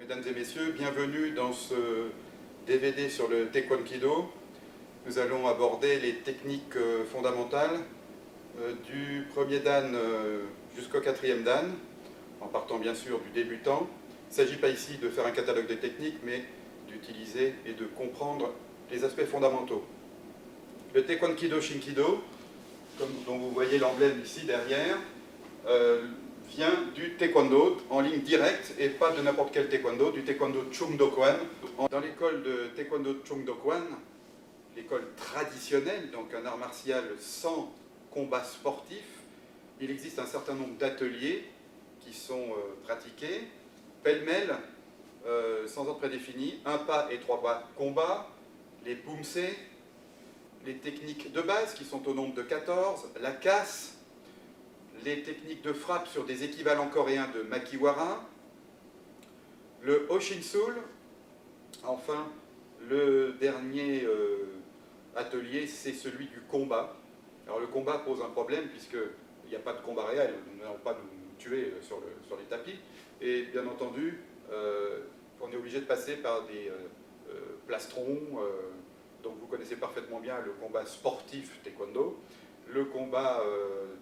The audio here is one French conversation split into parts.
Mesdames et messieurs, bienvenue dans ce DVD sur le Taekwondo. Nous allons aborder les techniques fondamentales du premier dan jusqu'au quatrième dan, en partant bien sûr du débutant. Il ne s'agit pas ici de faire un catalogue de techniques, mais d'utiliser et de comprendre les aspects fondamentaux. Le Taekwondo Shinkido, dont vous voyez l'emblème ici derrière, vient du taekwondo en ligne directe et pas de n'importe quel taekwondo, du taekwondo Chung Do Kwan. Dans l'école de taekwondo Chung Do Kwan, l'école traditionnelle, donc un art martial sans combat sportif, il existe un certain nombre d'ateliers qui sont pratiqués, pêle-mêle, sans ordre prédéfini, 1 pas et 3 pas combat, les pumse, les techniques de base qui sont au nombre de 14, la casse, les techniques de frappe sur des équivalents coréens de Makiwara, le Hoshinsul, enfin le dernier atelier c'est celui du combat. Alors le combat pose un problème puisqu'il n'y a pas de combat réel, nous n'allons pas nous tuer sur les tapis, et bien entendu on est obligé de passer par des plastrons, donc vous connaissez parfaitement bien le combat sportif taekwondo, le combat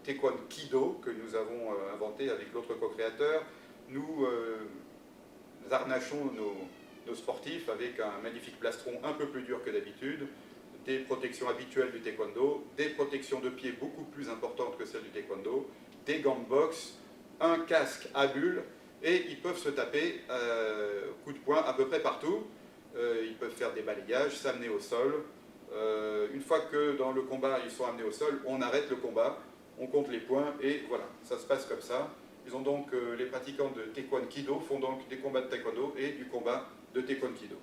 Taekwondo Kido que nous avons inventé avec l'autre co-créateur. Nous harnachons nos sportifs avec un magnifique plastron un peu plus dur que d'habitude, des protections habituelles du taekwondo, des protections de pied beaucoup plus importantes que celles du taekwondo, des gants de boxe, un casque à bulles, et ils peuvent se taper coups de poing à peu près partout. Ils peuvent faire des balayages, s'amener au sol. Une fois que dans le combat ils sont amenés au sol, on arrête le combat, on compte les points et voilà, ça se passe comme ça. Ils ont donc, les pratiquants de Taekwondo Kido font donc des combats de taekwondo et du combat de Taekwondo Kido.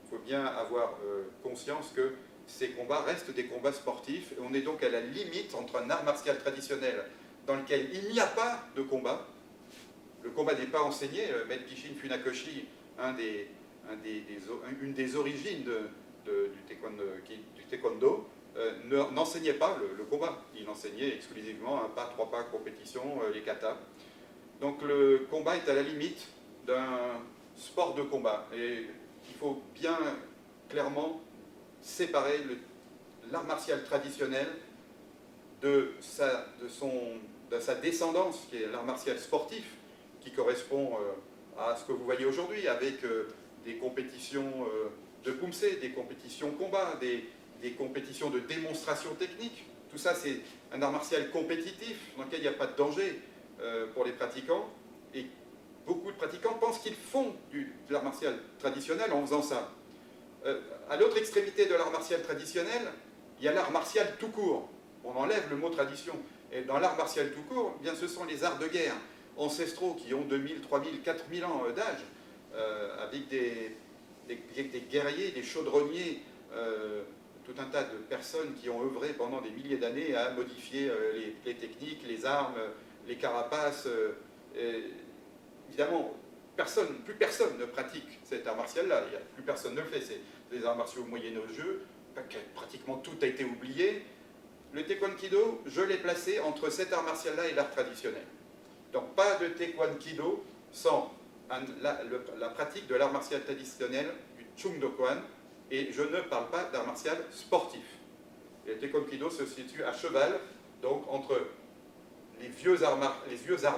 Il faut bien avoir conscience que ces combats restent des combats sportifs et on est donc à la limite entre un art martial traditionnel dans lequel il n'y a pas de combat. Le combat n'est pas enseigné. Maître Gishin Funakoshi, une des origines du taekwondo, n'enseignait pas le combat. Il enseignait exclusivement un pas, 3 pas, compétition, les katas. Donc le combat est à la limite d'un sport de combat. Et il faut bien clairement séparer l'art martial traditionnel de sa descendance, qui est l'art martial sportif, qui correspond à ce que vous voyez aujourd'hui, avec des compétitions de pumse, des compétitions combat, des compétitions de démonstration technique. Tout ça, c'est un art martial compétitif dans lequel il n'y a pas de danger pour les pratiquants. Et beaucoup de pratiquants pensent qu'ils font de l'art martial traditionnel en faisant ça. À l'autre extrémité de l'art martial traditionnel, il y a l'art martial tout court. On enlève le mot tradition. Et dans l'art martial tout court, eh bien, ce sont les arts de guerre ancestraux qui ont 2000, 3000, 4000 ans d'âge, avec des guerriers, des chaudronniers, tout un tas de personnes qui ont œuvré pendant des milliers d'années à modifier les techniques, les armes, les carapaces. Évidemment, plus personne ne pratique cet art martial-là, plus personne ne le fait. C'est des arts martiaux moyenâgeux, pratiquement tout a été oublié. Le Taekwondo Kido, je l'ai placé entre cet art martial-là et l'art traditionnel. Donc pas de Taekwondo Kido sans la pratique de l'art martial traditionnel du Chung Do Kwan, et je ne parle pas d'art martial sportif. Et le Taekwondo Kido se situe à cheval, donc entre les vieux arts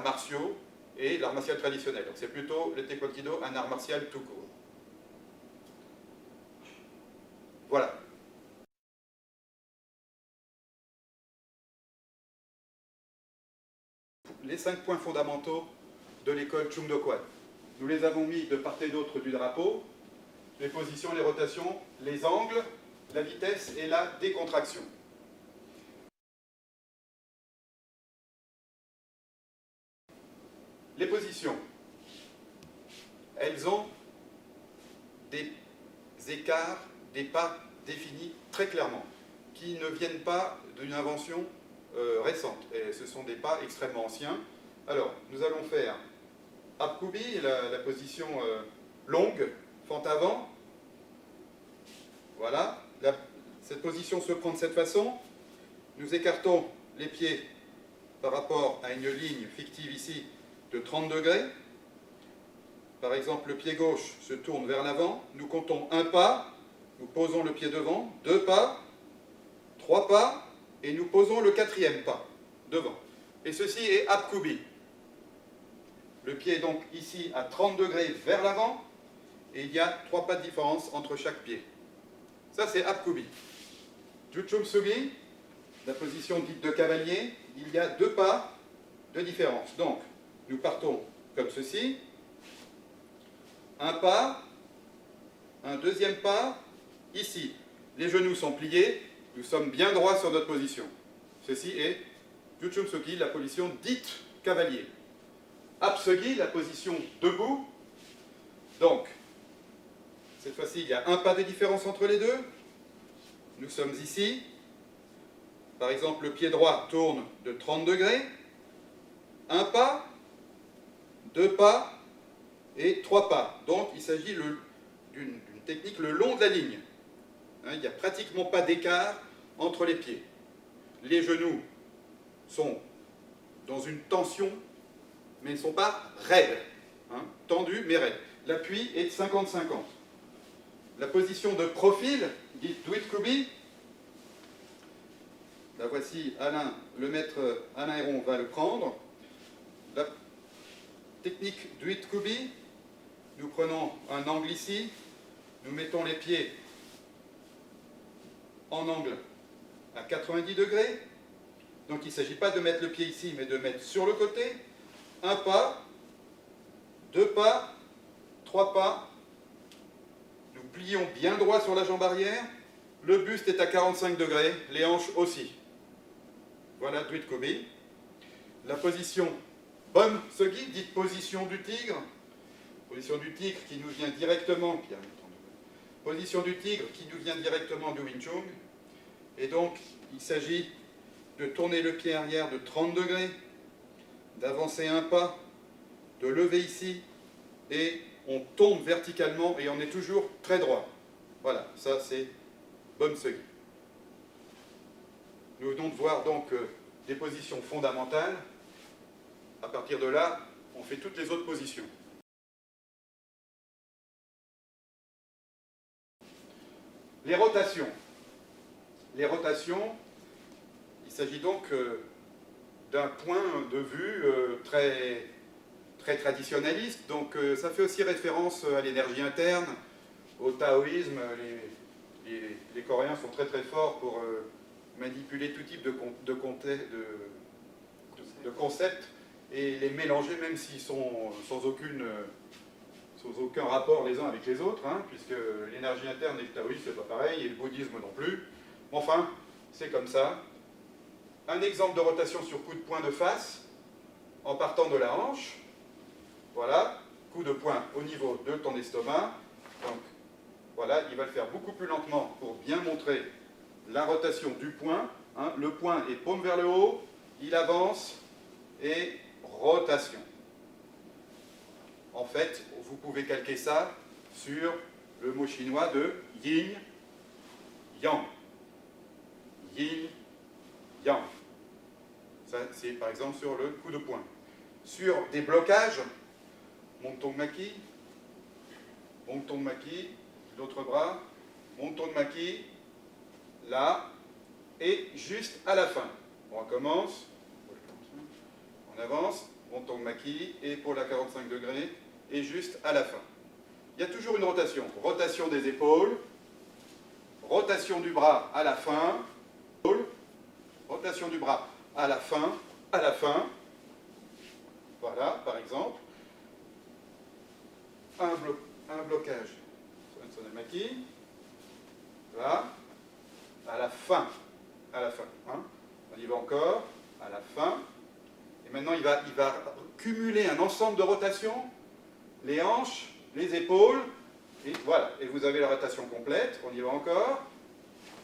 martiaux et l'art martial traditionnel. Donc c'est plutôt le Taekwondo Kido, un art martial tout court. Voilà. Les 5 points fondamentaux de l'école Chung Do Kwan. Nous les avons mis de part et d'autre du drapeau. Les positions, les rotations, les angles, la vitesse et la décontraction. Les positions, elles ont des écarts, des pas définis très clairement, qui ne viennent pas d'une invention récente. Et ce sont des pas extrêmement anciens. Alors, nous allons faire Apkubi, la position longue, fente avant. Voilà. Cette position se prend de cette façon. Nous écartons les pieds par rapport à une ligne fictive ici de 30 degrés. Par exemple, le pied gauche se tourne vers l'avant, nous comptons un pas, nous posons le pied devant, 2 pas, 3 pas, et nous posons le 4e pas devant. Et ceci est Apkubi. Le pied est donc ici à 30 degrés vers l'avant, et il y a 3 pas de différence entre chaque pied. Ça, c'est Apkubi. Juchumsugi, la position dite de cavalier, il y a 2 pas de différence. Donc, nous partons comme ceci. Un pas, un 2e pas, ici. Les genoux sont pliés, nous sommes bien droits sur notre position. Ceci est Juchumsugi, la position dite cavalier. Apsugi, la position debout. Donc, cette fois-ci, il y a un pas de différence entre les deux. Nous sommes ici. Par exemple, le pied droit tourne de 30 degrés. Un pas, 2 pas et 3 pas. Donc, il s'agit d'une technique le long de la ligne. Hein, il n'y a pratiquement pas d'écart entre les pieds. Les genoux sont dans une tension, mais ne sont pas raides. Hein, tendus, mais raides. L'appui est 50-50. La position de profil, dite Duitkubi, la voici Alain, le maître Alain Héron va le prendre. La technique Duitkubi, nous prenons un angle ici, nous mettons les pieds en angle à 90 degrés. Donc il ne s'agit pas de mettre le pied ici, mais de mettre sur le côté. Un pas, 2 pas, 3 pas. Nous plions bien droit sur la jambe arrière. Le buste est à 45 degrés, les hanches aussi. Voilà Duitkubi. La position Bon-Sogi, dite position du tigre. Position du tigre qui nous vient directement, position du tigre qui nous vient directement du Wing Chun. Et donc, il s'agit de tourner le pied arrière de 30 degrés, d'avancer un pas, de lever ici, et on tombe verticalement et on est toujours très droit. Voilà, ça c'est Bon-Sogi. Nous venons de voir donc des positions fondamentales. À partir de là, on fait toutes les autres positions. Les rotations. Les rotations, il s'agit donc d'un point de vue très traditionnaliste. Donc ça fait aussi référence à l'énergie interne, au taoïsme. Les Coréens sont très forts pour manipuler tout type de concepts et les mélanger, même s'ils sont sans aucun rapport les uns avec les autres, hein, puisque l'énergie interne et le taoïsme, c'est pas pareil, et le bouddhisme non plus. Enfin, c'est comme ça. Un exemple de rotation sur coup de poing de face, en partant de la hanche. Voilà, coup de poing au niveau de ton estomac. Donc, voilà, il va le faire beaucoup plus lentement pour bien montrer la rotation du poing. Hein. Le poing est paume vers le haut, il avance, et rotation. En fait, vous pouvez calquer ça sur le mot chinois de yin, yang. Yin, yang. Ça, c'est par exemple sur le coup de poing. Sur des blocages, monton de maki, l'autre bras, monton de maki, là, et juste à la fin. On recommence, on avance, monton de maki, et pour la 45 degrés, et juste à la fin. Il y a toujours une rotation. Rotation des épaules, rotation du bras à la fin, rotation du bras à la fin, voilà, par exemple, un blocage, Sonamaki, là, à la fin, hein. On y va encore, à la fin, et maintenant il va cumuler un ensemble de rotations, les hanches, les épaules, et voilà, et vous avez la rotation complète, on y va encore,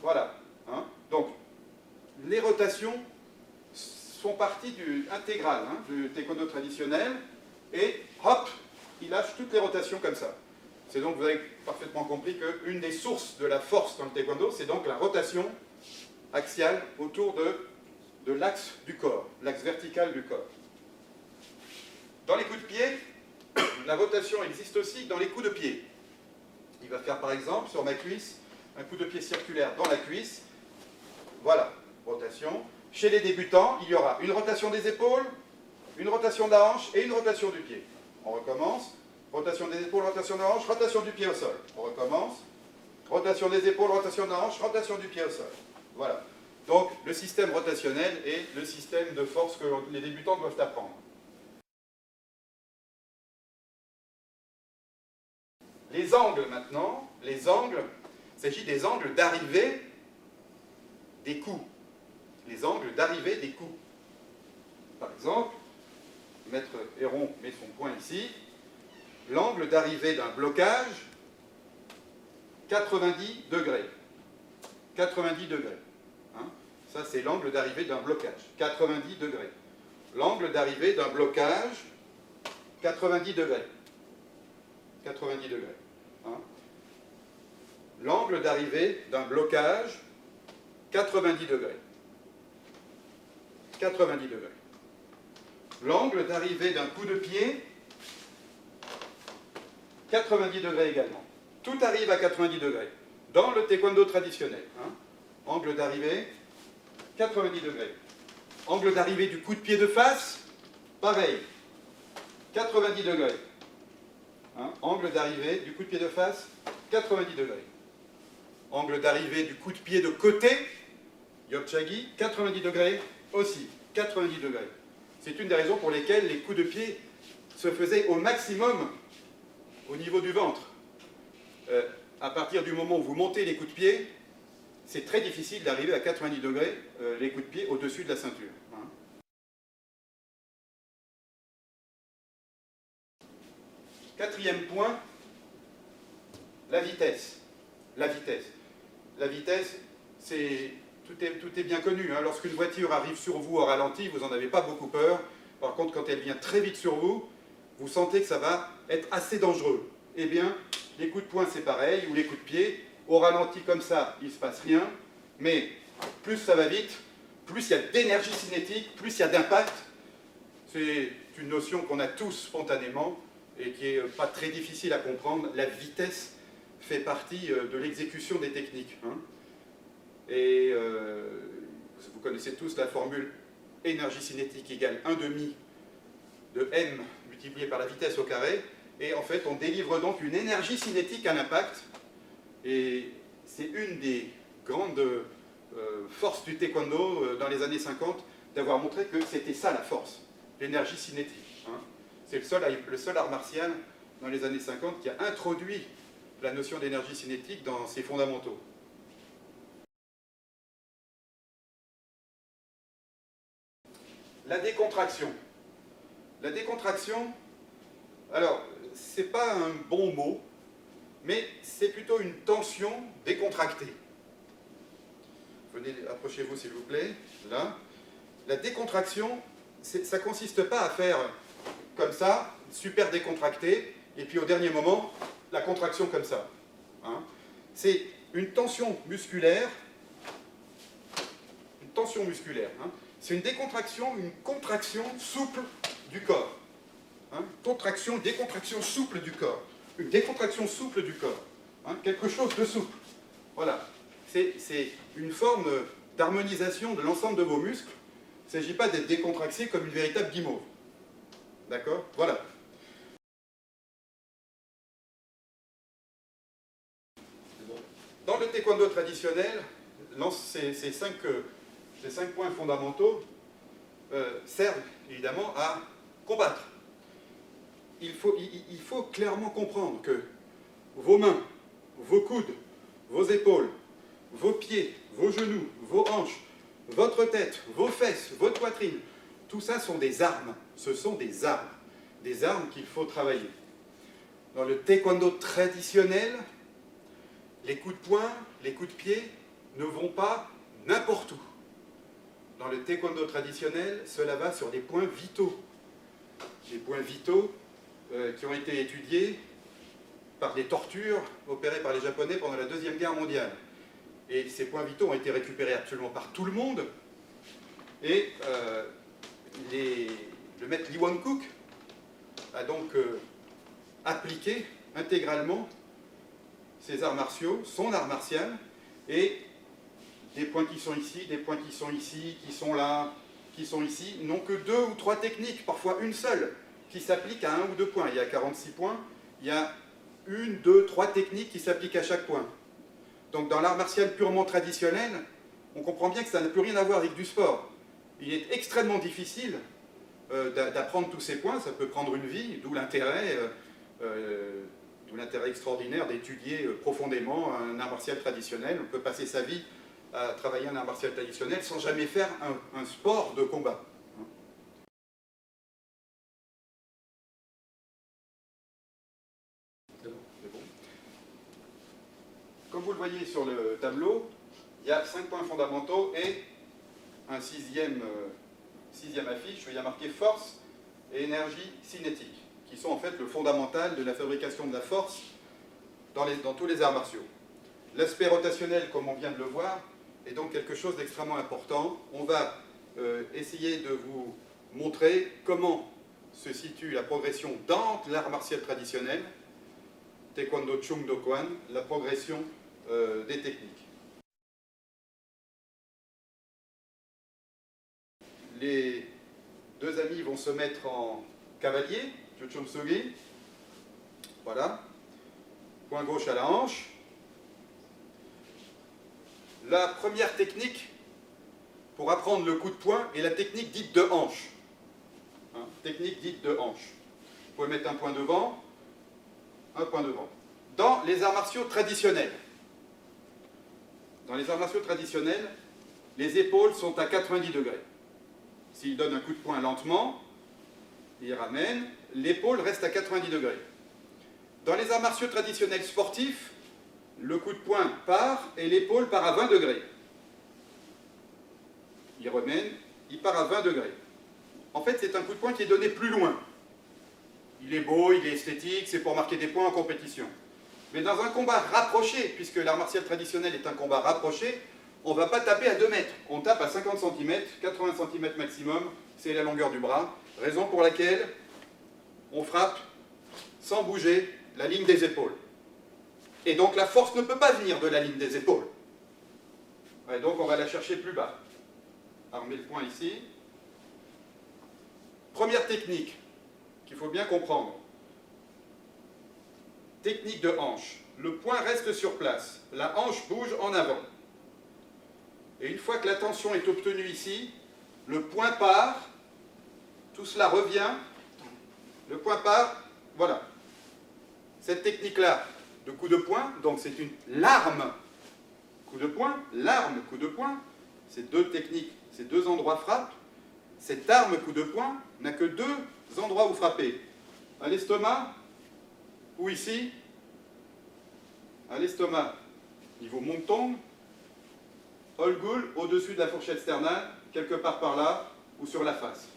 voilà, hein. Donc, les rotations font partie intégrale du taekwondo traditionnel, et hop, il lâche toutes les rotations comme ça. C'est donc, vous avez parfaitement compris qu'une des sources de la force dans le taekwondo, c'est donc la rotation axiale autour de l'axe du corps, l'axe vertical du corps. Dans les coups de pied, la rotation existe aussi dans les coups de pied. Il va faire par exemple sur ma cuisse un coup de pied circulaire dans la cuisse. Voilà, rotation. Chez les débutants, il y aura une rotation des épaules, une rotation de la hanche et une rotation du pied. On recommence. Rotation des épaules, rotation de la hanche, rotation du pied au sol. On recommence. Rotation des épaules, rotation de la hanche, rotation du pied au sol. Voilà. Donc, le système rotationnel est le système de force que les débutants doivent apprendre. Les angles maintenant, les angles, il s'agit des angles d'arrivée des coups. Les angles d'arrivée des coups. Par exemple, Maître Héron met son point ici. L'angle d'arrivée d'un blocage, 90 degrés. 90 degrés. Hein? Ça, c'est l'angle d'arrivée d'un blocage. 90 degrés. L'angle d'arrivée d'un blocage, 90 degrés. 90 degrés. Hein? L'angle d'arrivée d'un blocage, 90 degrés. 90 degrés. L'angle d'arrivée d'un coup de pied, 90 degrés également. Tout arrive à 90 degrés. Dans le taekwondo traditionnel. Hein. Angle d'arrivée, 90 degrés. Angle d'arrivée du coup de pied de face, pareil. 90 degrés. Hein. Angle d'arrivée du coup de pied de face, 90 degrés. Angle d'arrivée du coup de pied de côté, Yopchagi, 90 degrés aussi. 90 degrés. C'est une des raisons pour lesquelles les coups de pied se faisaient au maximum au niveau du ventre. À partir du moment où vous montez les coups de pied, c'est très difficile d'arriver à 90 degrés les coups de pied au-dessus de la ceinture. Hein. Quatrième point, la vitesse. La vitesse. La vitesse, tout est bien connu. Hein. Lorsqu'une voiture arrive sur vous au ralenti, vous n'en avez pas beaucoup peur. Par contre, quand elle vient très vite sur vous, vous sentez que ça va être assez dangereux. Eh bien, les coups de poing, c'est pareil, ou les coups de pied. Au ralenti comme ça, il ne se passe rien. Mais plus ça va vite, plus il y a d'énergie cinétique, plus il y a d'impact. C'est une notion qu'on a tous spontanément et qui n'est pas très difficile à comprendre. La vitesse fait partie de l'exécution des techniques. Hein. Et vous connaissez tous la formule énergie cinétique égale 1/2 de m multiplié par la vitesse au carré. Et en fait, on délivre donc une énergie cinétique à l'impact. Et c'est une des grandes forces du taekwondo dans les années 50, d'avoir montré que c'était ça la force, l'énergie cinétique. Hein. C'est le seul art martial dans les années 50 qui a introduit la notion d'énergie cinétique dans ses fondamentaux. La décontraction. La décontraction, alors, c'est pas un bon mot, mais c'est plutôt une tension décontractée. Venez, approchez-vous s'il vous plaît, là. La décontraction, ça consiste pas à faire comme ça, super décontracté, et puis au dernier moment, la contraction comme ça. Hein. C'est une tension musculaire, hein. C'est une décontraction, une contraction souple du corps. Hein, contraction, décontraction souple du corps. Une décontraction souple du corps. Hein, quelque chose de souple. Voilà. C'est une forme d'harmonisation de l'ensemble de vos muscles. Il ne s'agit pas d'être décontracté comme une véritable guimauve. D'accord? Voilà. Dans le taekwondo traditionnel, ces cinq points fondamentaux servent évidemment à combattre. Il faut clairement comprendre que vos mains, vos coudes, vos épaules, vos pieds, vos genoux, vos hanches, votre tête, vos fesses, votre poitrine, tout ça sont des armes. Ce sont des armes qu'il faut travailler. Dans le taekwondo traditionnel, les coups de poing, les coups de pied ne vont pas n'importe où. Dans le taekwondo traditionnel, cela va sur des points vitaux. Des points vitaux qui ont été étudiés par des tortures opérées par les Japonais pendant la Deuxième Guerre mondiale. Et ces points vitaux ont été récupérés absolument par tout le monde. Et le maître Lee Won-Kook a donc appliquer intégralement ses arts martiaux, son art martial, et des points qui sont ici, des points qui sont ici, qui sont là, qui sont ici, n'ont que 2 ou 3 techniques, parfois une seule, qui s'applique à 1 ou 2 points. Il y a 46 points, il y a 1, 2, 3 techniques qui s'appliquent à chaque point. Donc dans l'art martial purement traditionnel, on comprend bien que ça n'a plus rien à voir avec du sport. Il est extrêmement difficile d'apprendre tous ces points, ça peut prendre une vie, d'où l'intérêt extraordinaire d'étudier profondément un art martial traditionnel. On peut passer sa vie à travailler un art martial traditionnel sans jamais faire un sport de combat. C'est bon. Comme vous le voyez sur le tableau, il y a 5 points fondamentaux et un sixième affiche où il y a marqué force et énergie cinétique, qui sont en fait le fondamental de la fabrication de la force dans tous les arts martiaux. L'aspect rotationnel, comme on vient de le voir, est donc quelque chose d'extrêmement important. On va essayer de vous montrer comment se situe la progression dans l'art martial traditionnel, Taekwondo Chung Do Kwan, la progression des techniques. Les 2 amis vont se mettre en cavalier, Chuchumsugi. Voilà. Point gauche à la hanche. La première technique pour apprendre le coup de poing est la technique dite de hanche. Hein, technique dite de hanche. Vous pouvez mettre un point devant, un point devant. Dans les arts martiaux traditionnels, les épaules sont à 90 degrés. S'il donne un coup de poing lentement, il ramène, l'épaule reste à 90 degrés. Dans les arts martiaux traditionnels sportifs, le coup de poing part et l'épaule part à 20 degrés. Il remène, il part à 20 degrés. En fait, c'est un coup de poing qui est donné plus loin. Il est beau, il est esthétique, c'est pour marquer des points en compétition. Mais dans un combat rapproché, puisque l'art martial traditionnel est un combat rapproché, on ne va pas taper à 2 mètres. On tape à 50 cm, 80 cm maximum, c'est la longueur du bras. Raison pour laquelle on frappe sans bouger la ligne des épaules. Et donc la force ne peut pas venir de la ligne des épaules. Et donc on va la chercher plus bas. Alors on met le point ici. Première technique qu'il faut bien comprendre. Technique de hanche. Le point reste sur place. La hanche bouge en avant. Et une fois que la tension est obtenue ici, le point part, tout cela revient, le point part, voilà. Cette technique-là de coup de poing, donc c'est une larme coup de poing, l'arme coup de poing, ces 2 techniques, ces 2 endroits frappent. Cette arme coup de poing n'a que 2 endroits où frapper. À l'estomac ou ici. À l'estomac, niveau menton, Holgul, au-dessus de la fourchette sternale, quelque part par là, ou sur la face.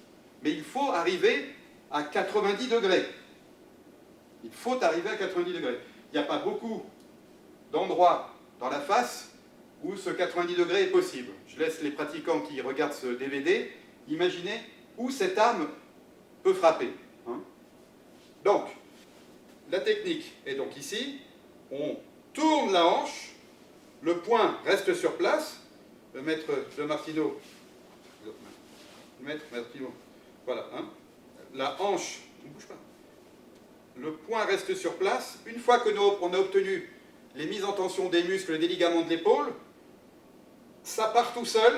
Mais il faut arriver à 90 degrés. Il faut arriver à 90 degrés. Il n'y a pas beaucoup d'endroits dans la face où ce 90 degrés est possible. Je laisse les pratiquants qui regardent ce DVD imaginer où cette arme peut frapper. Hein. Donc, la technique est donc ici. On tourne la hanche, le point reste sur place. Le maître de Martino, voilà, hein. La hanche ne bouge pas. Le point reste sur place. Une fois que on a obtenu les mises en tension des muscles et des ligaments de l'épaule, ça part tout seul.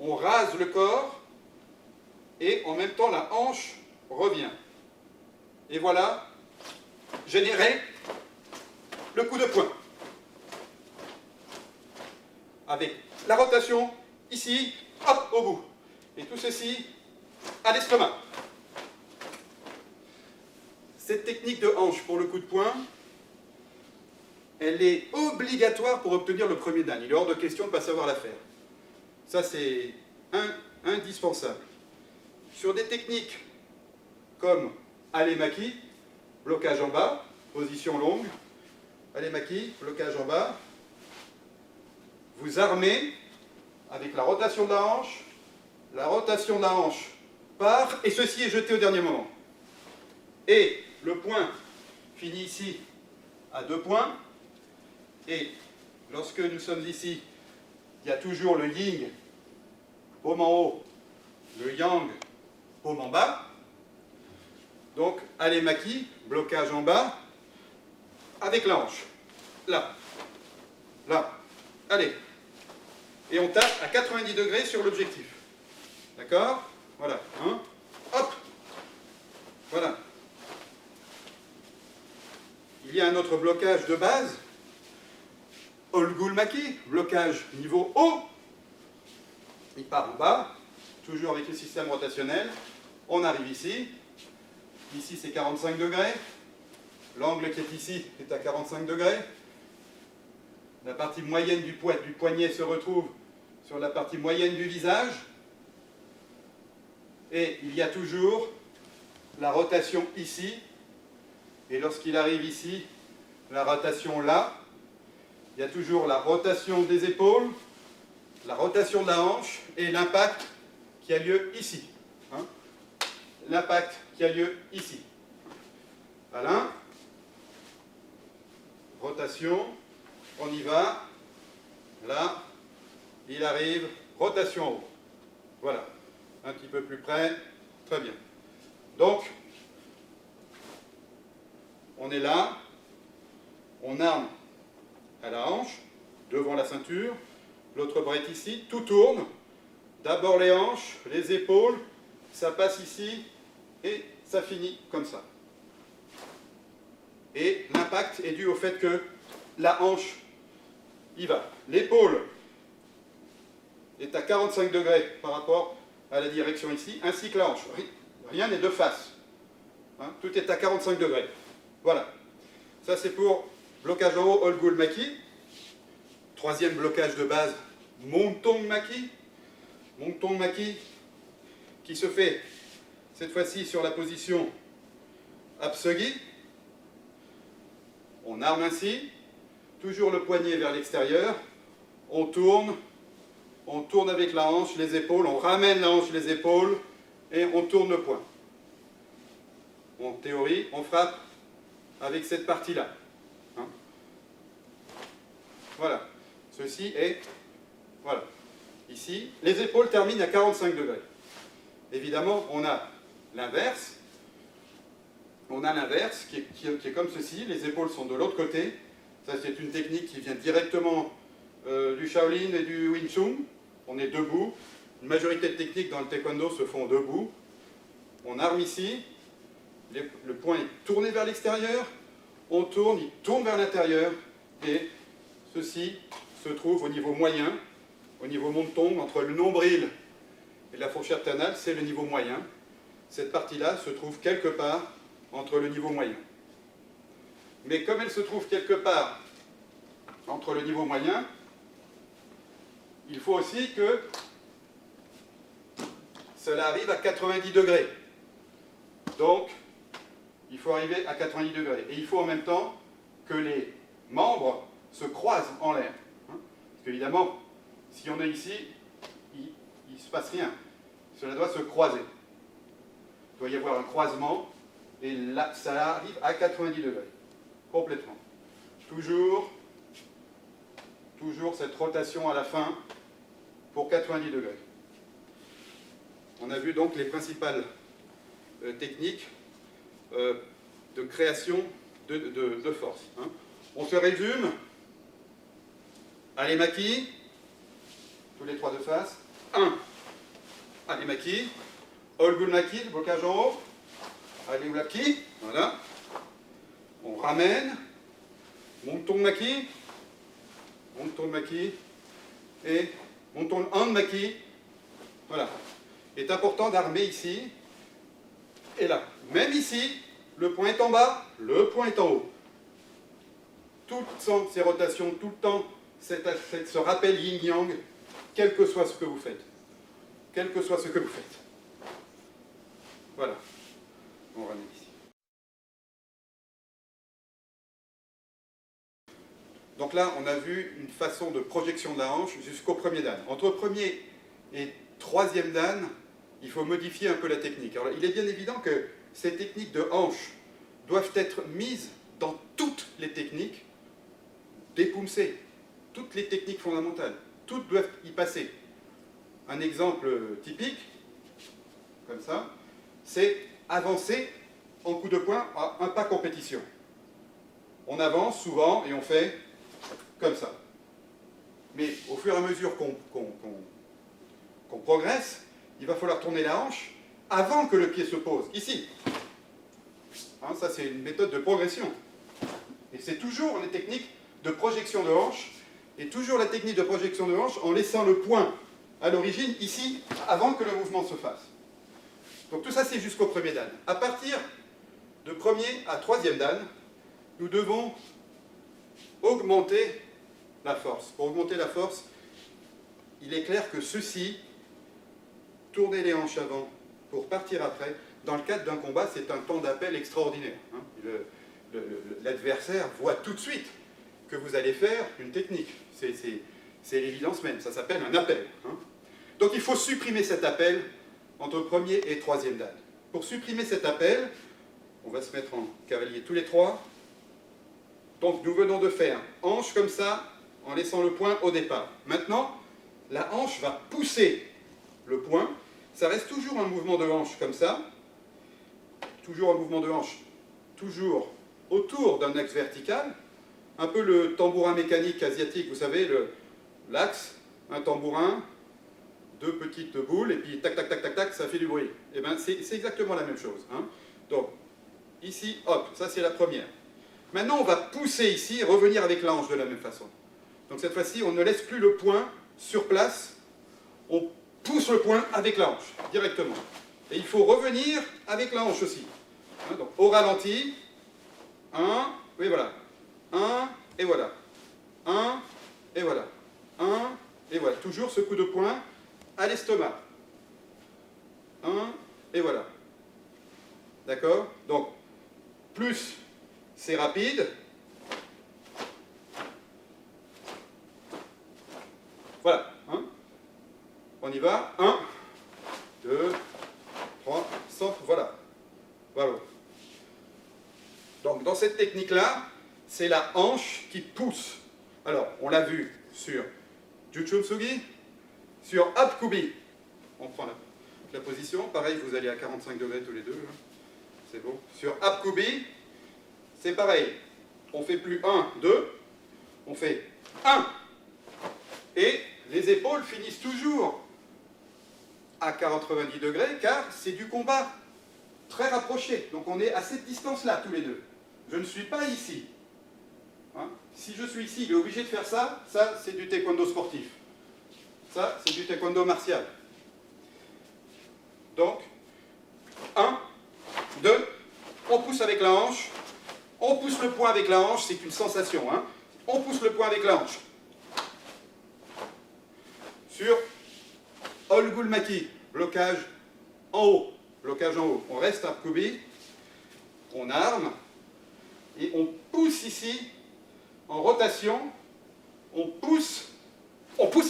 On rase le corps et en même temps la hanche revient. Et voilà, générer le coup de poing. Avec la rotation, ici, hop, au bout. Et tout ceci à l'estomac. Cette technique de hanche pour le coup de poing, elle est obligatoire pour obtenir le premier dan. Il est hors de question de ne pas savoir la faire. Ça, c'est indispensable. Sur des techniques comme Alemaki, blocage en bas, position longue, Alemaki, blocage en bas, vous armez avec la rotation de la rotation de la hanche part, et ceci est jeté au dernier moment. Et le point finit ici à 2 points. Et lorsque nous sommes ici, il y a toujours le yin, paume en haut, le yang, paume en bas. Donc, alemaki, blocage en bas, avec la hanche. Là. Là. Allez. Et on tape à 90 degrés sur l'objectif. D'accord? Voilà. Hein? Hop. Voilà. Il y a un autre blocage de base. Olgul-maki, blocage niveau haut. Il part en bas, toujours avec le système rotationnel. On arrive ici. Ici, c'est 45 degrés. L'angle qui est ici est à 45 degrés. La partie moyenne du poignet se retrouve sur la partie moyenne du visage. Et il y a toujours la rotation ici. Et lorsqu'il arrive ici, la rotation là. Il y a toujours la rotation des épaules, la rotation de la hanche et l'impact qui a lieu ici. Hein? L'impact qui a lieu ici. Alain, rotation, on y va. Là, il arrive, rotation en haut. Voilà, un petit peu plus près, très bien. Donc, on est là, on arme à la hanche, devant la ceinture, l'autre bras est ici, tout tourne, d'abord les hanches, les épaules, ça passe ici, et ça finit comme ça. Et l'impact est dû au fait que la hanche y va. L'épaule est à 45 degrés par rapport à la direction ici, ainsi que la hanche. Rien n'est de face. Hein, tout est à 45 degrés. Voilà. Ça c'est pour blocage en haut, Olgul-maki. Troisième blocage de base, Montong-maki. Montong-maki qui se fait cette fois-ci sur la position Apsugi. On arme ainsi, toujours le poignet vers l'extérieur. On tourne avec la hanche, les épaules, on ramène la hanche, les épaules et on tourne le poing. En théorie, on frappe avec cette partie-là. Hein? Voilà. Ceci est... Voilà. Ici, les épaules terminent à 45 degrés. Évidemment, on a l'inverse. On a l'inverse qui est comme ceci. Les épaules sont de l'autre côté. Ça, c'est une technique qui vient directement du Shaolin et du Wing Chun. On est debout. Une majorité de techniques dans le taekwondo se font debout. On arme ici. Le poing est tourné vers l'extérieur. On tourne, il tourne vers l'intérieur. Et ceci se trouve au niveau moyen, au niveau montong, entre le nombril et la fourchette canale, c'est le niveau moyen. Cette partie-là se trouve quelque part entre le niveau moyen. Mais comme elle se trouve quelque part entre le niveau moyen, il faut aussi que cela arrive à 90 degrés. Donc, il faut arriver à 90 degrés. Et il faut en même temps que les membres se croisent en l'air. Parce qu'évidemment, si on est ici, il ne se passe rien. Cela doit se croiser. Il doit y avoir un croisement. Et là, ça arrive à 90 degrés. Complètement. Toujours cette rotation à la fin pour 90 degrés. On a vu donc les principales techniques de création de force. Hein. On se résume. Alemaki, tous les trois de face. 1. Alemaki. Olgul-maki, le blocage en haut. Alemaki, voilà. On ramène. Montong-maki. Montong-maki. Et Montong-han-maki. Voilà. Il est important d'armer ici et là. Même ici, le point est en bas, le point est en haut. Toutes ces rotations, tout le temps, ce rappel yin-yang, quel que soit ce que vous faites. Quel que soit ce que vous faites. Voilà. On ramène ici. Donc là, on a vu une façon de projection de la hanche jusqu'au premier dan. Entre premier et troisième dan, il faut modifier un peu la technique. Alors, il est bien évident que ces techniques de hanche doivent être mises dans toutes les techniques des PUMC, toutes les techniques fondamentales. Toutes doivent y passer. Un exemple typique, comme ça, c'est avancer en coup de poing à un pas compétition. On avance souvent et on fait comme ça. Mais au fur et à mesure qu'on progresse, il va falloir tourner la hanche avant que le pied se pose, ici. Hein, ça, c'est une méthode de progression. Et c'est toujours les techniques de projection de hanche, et toujours la technique de projection de hanche en laissant le poing à l'origine, ici, avant que le mouvement se fasse. Donc tout ça, c'est jusqu'au premier dan. À partir de premier à troisième dan, nous devons augmenter la force. Pour augmenter la force, il est clair que ceci, tourner les hanches avant pour partir après, dans le cadre d'un combat, c'est un temps d'appel extraordinaire. Hein. L'adversaire voit tout de suite que vous allez faire une technique. C'est l'évidence même, ça s'appelle un appel. Hein. Donc il faut supprimer cet appel entre premier et troisième dan. Pour supprimer cet appel, on va se mettre en cavalier tous les trois. Donc nous venons de faire hanche comme ça, en laissant le poing au départ. Maintenant, la hanche va pousser le poing. Ça reste toujours un mouvement de hanche comme ça. Toujours un mouvement de hanche, toujours autour d'un axe vertical. Un peu le tambourin mécanique asiatique, vous savez, l'axe, un tambourin, deux petites boules, et puis tac, tac, tac, tac, tac, ça fait du bruit. Et bien, c'est exactement la même chose. Hein. Donc, ici, hop, ça c'est la première. Maintenant, on va pousser ici et revenir avec la hanche de la même façon. Donc cette fois-ci, on ne laisse plus le poing sur place, on pousse le poing avec la hanche, directement. Et il faut revenir avec la hanche aussi. Hein, donc, au ralenti, 1, et voilà. 1, et voilà. 1, et voilà. 1, et voilà. Toujours ce coup de poing à l'estomac. 1, et voilà. D'accord? Donc, plus c'est rapide. Voilà. Hein? On y va. 1, 2, 3, centre, voilà. Bravo. Donc, dans cette technique-là, c'est la hanche qui pousse. Alors, on l'a vu sur Juchunsugi, sur Apkubi. On prend la position. Pareil, vous allez à 45 degrés tous les deux. Hein. C'est bon. Sur Apkubi, c'est pareil. On fait plus 1, 2. On fait 1. Et les épaules finissent toujours à 90 degrés, car c'est du combat très rapproché. Donc on est à cette distance-là, tous les deux. Je ne suis pas ici. Hein? Si je suis ici, il est obligé de faire ça. Ça, c'est du taekwondo sportif. Ça, c'est du taekwondo martial. Donc, 1, 2, on pousse avec la hanche. On pousse le poing avec la hanche, c'est une sensation. Hein? On pousse le poing avec la hanche. Sur Olgulmaki, blocage en haut. Blocage en haut. On reste à Kubi, on arme, et on pousse ici, en rotation, on pousse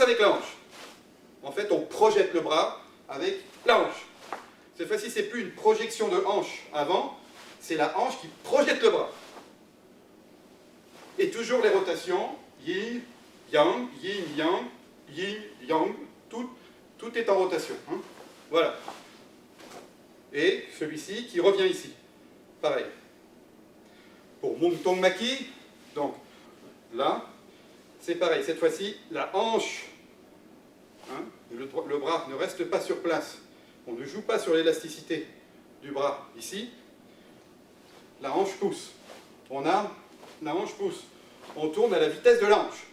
avec la hanche. En fait, on projette le bras avec la hanche. Cette fois-ci, ce n'est plus une projection de hanche avant, c'est la hanche qui projette le bras. Et toujours les rotations, yin, yang, yin, yang, tout est en rotation. Hein. Voilà. Et celui-ci qui revient ici. Pareil. Pour Mung Tong Maki, donc là, c'est pareil. Cette fois-ci, la hanche, hein, le bras ne reste pas sur place. On ne joue pas sur l'élasticité du bras ici. La hanche pousse. On arme, la hanche pousse. On tourne à la vitesse de la hanche.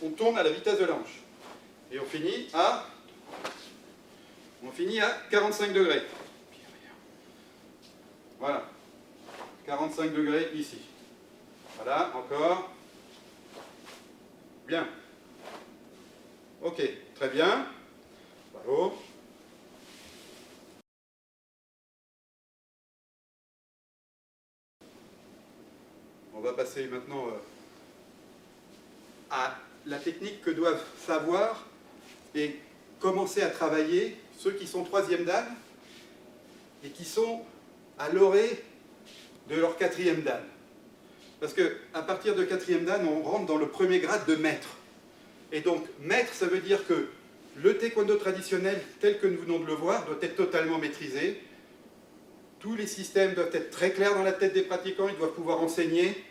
On tourne à la vitesse de la hanche. Et on finit à 45 degrés. Voilà. 45 degrés ici. Voilà, encore. Bien. Ok, très bien. Bravo. On va passer maintenant à la technique que doivent savoir et commencer à travailler ceux qui sont troisième dan et qui sont à l'orée de leur 4e dan. Parce qu'à partir de 4e dan, on rentre dans le premier grade de maître. Et donc, maître, ça veut dire que le taekwondo traditionnel, tel que nous venons de le voir, doit être totalement maîtrisé. Tous les systèmes doivent être très clairs dans la tête des pratiquants, ils doivent pouvoir enseigner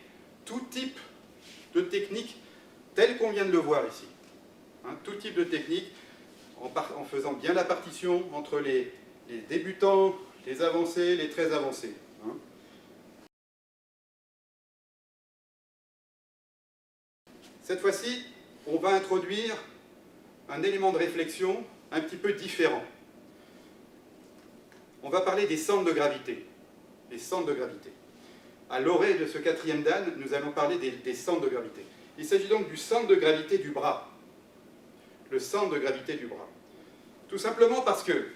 tout type de technique, tel qu'on vient de le voir ici. Hein, tout type de technique, en faisant bien la partition entre les débutants, les avancés, les très avancés. Hein. Cette fois-ci, on va introduire un élément de réflexion un petit peu différent. On va parler des centres de gravité. Les centres de gravité. À l'orée de ce 4e dan, nous allons parler des centres de gravité. Il s'agit donc du centre de gravité du bras. Le centre de gravité du bras. Tout simplement parce que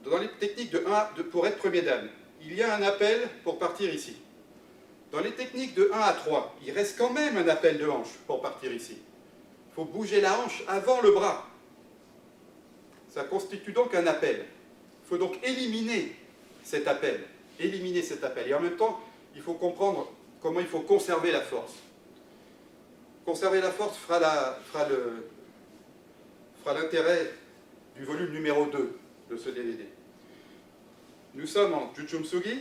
dans les techniques pour être premier dan, il y a un appel pour partir ici. Dans les techniques de 1 à 3, il reste quand même un appel de hanche pour partir ici. Il faut bouger la hanche avant le bras. Ça constitue donc un appel. Il faut donc éliminer cet appel. Éliminer cet appel. Et en même temps, il faut comprendre comment il faut conserver la force. Conserver la force fera l'intérêt du volume numéro 2 de ce DVD. Nous sommes en Juchumsugi.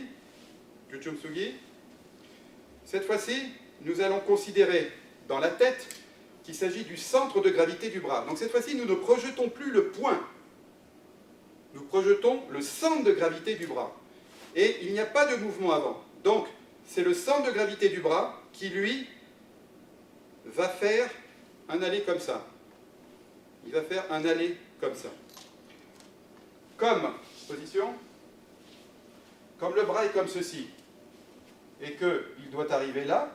Cette fois-ci, nous allons considérer dans la tête qu'il s'agit du centre de gravité du bras. Donc cette fois-ci, nous ne projetons plus le point. Nous projetons le centre de gravité du bras. Et il n'y a pas de mouvement avant. Donc, c'est le centre de gravité du bras qui, lui, va faire un aller comme ça. Il va faire un aller comme ça. Comme, position, comme le bras est comme ceci, et qu'il doit arriver là,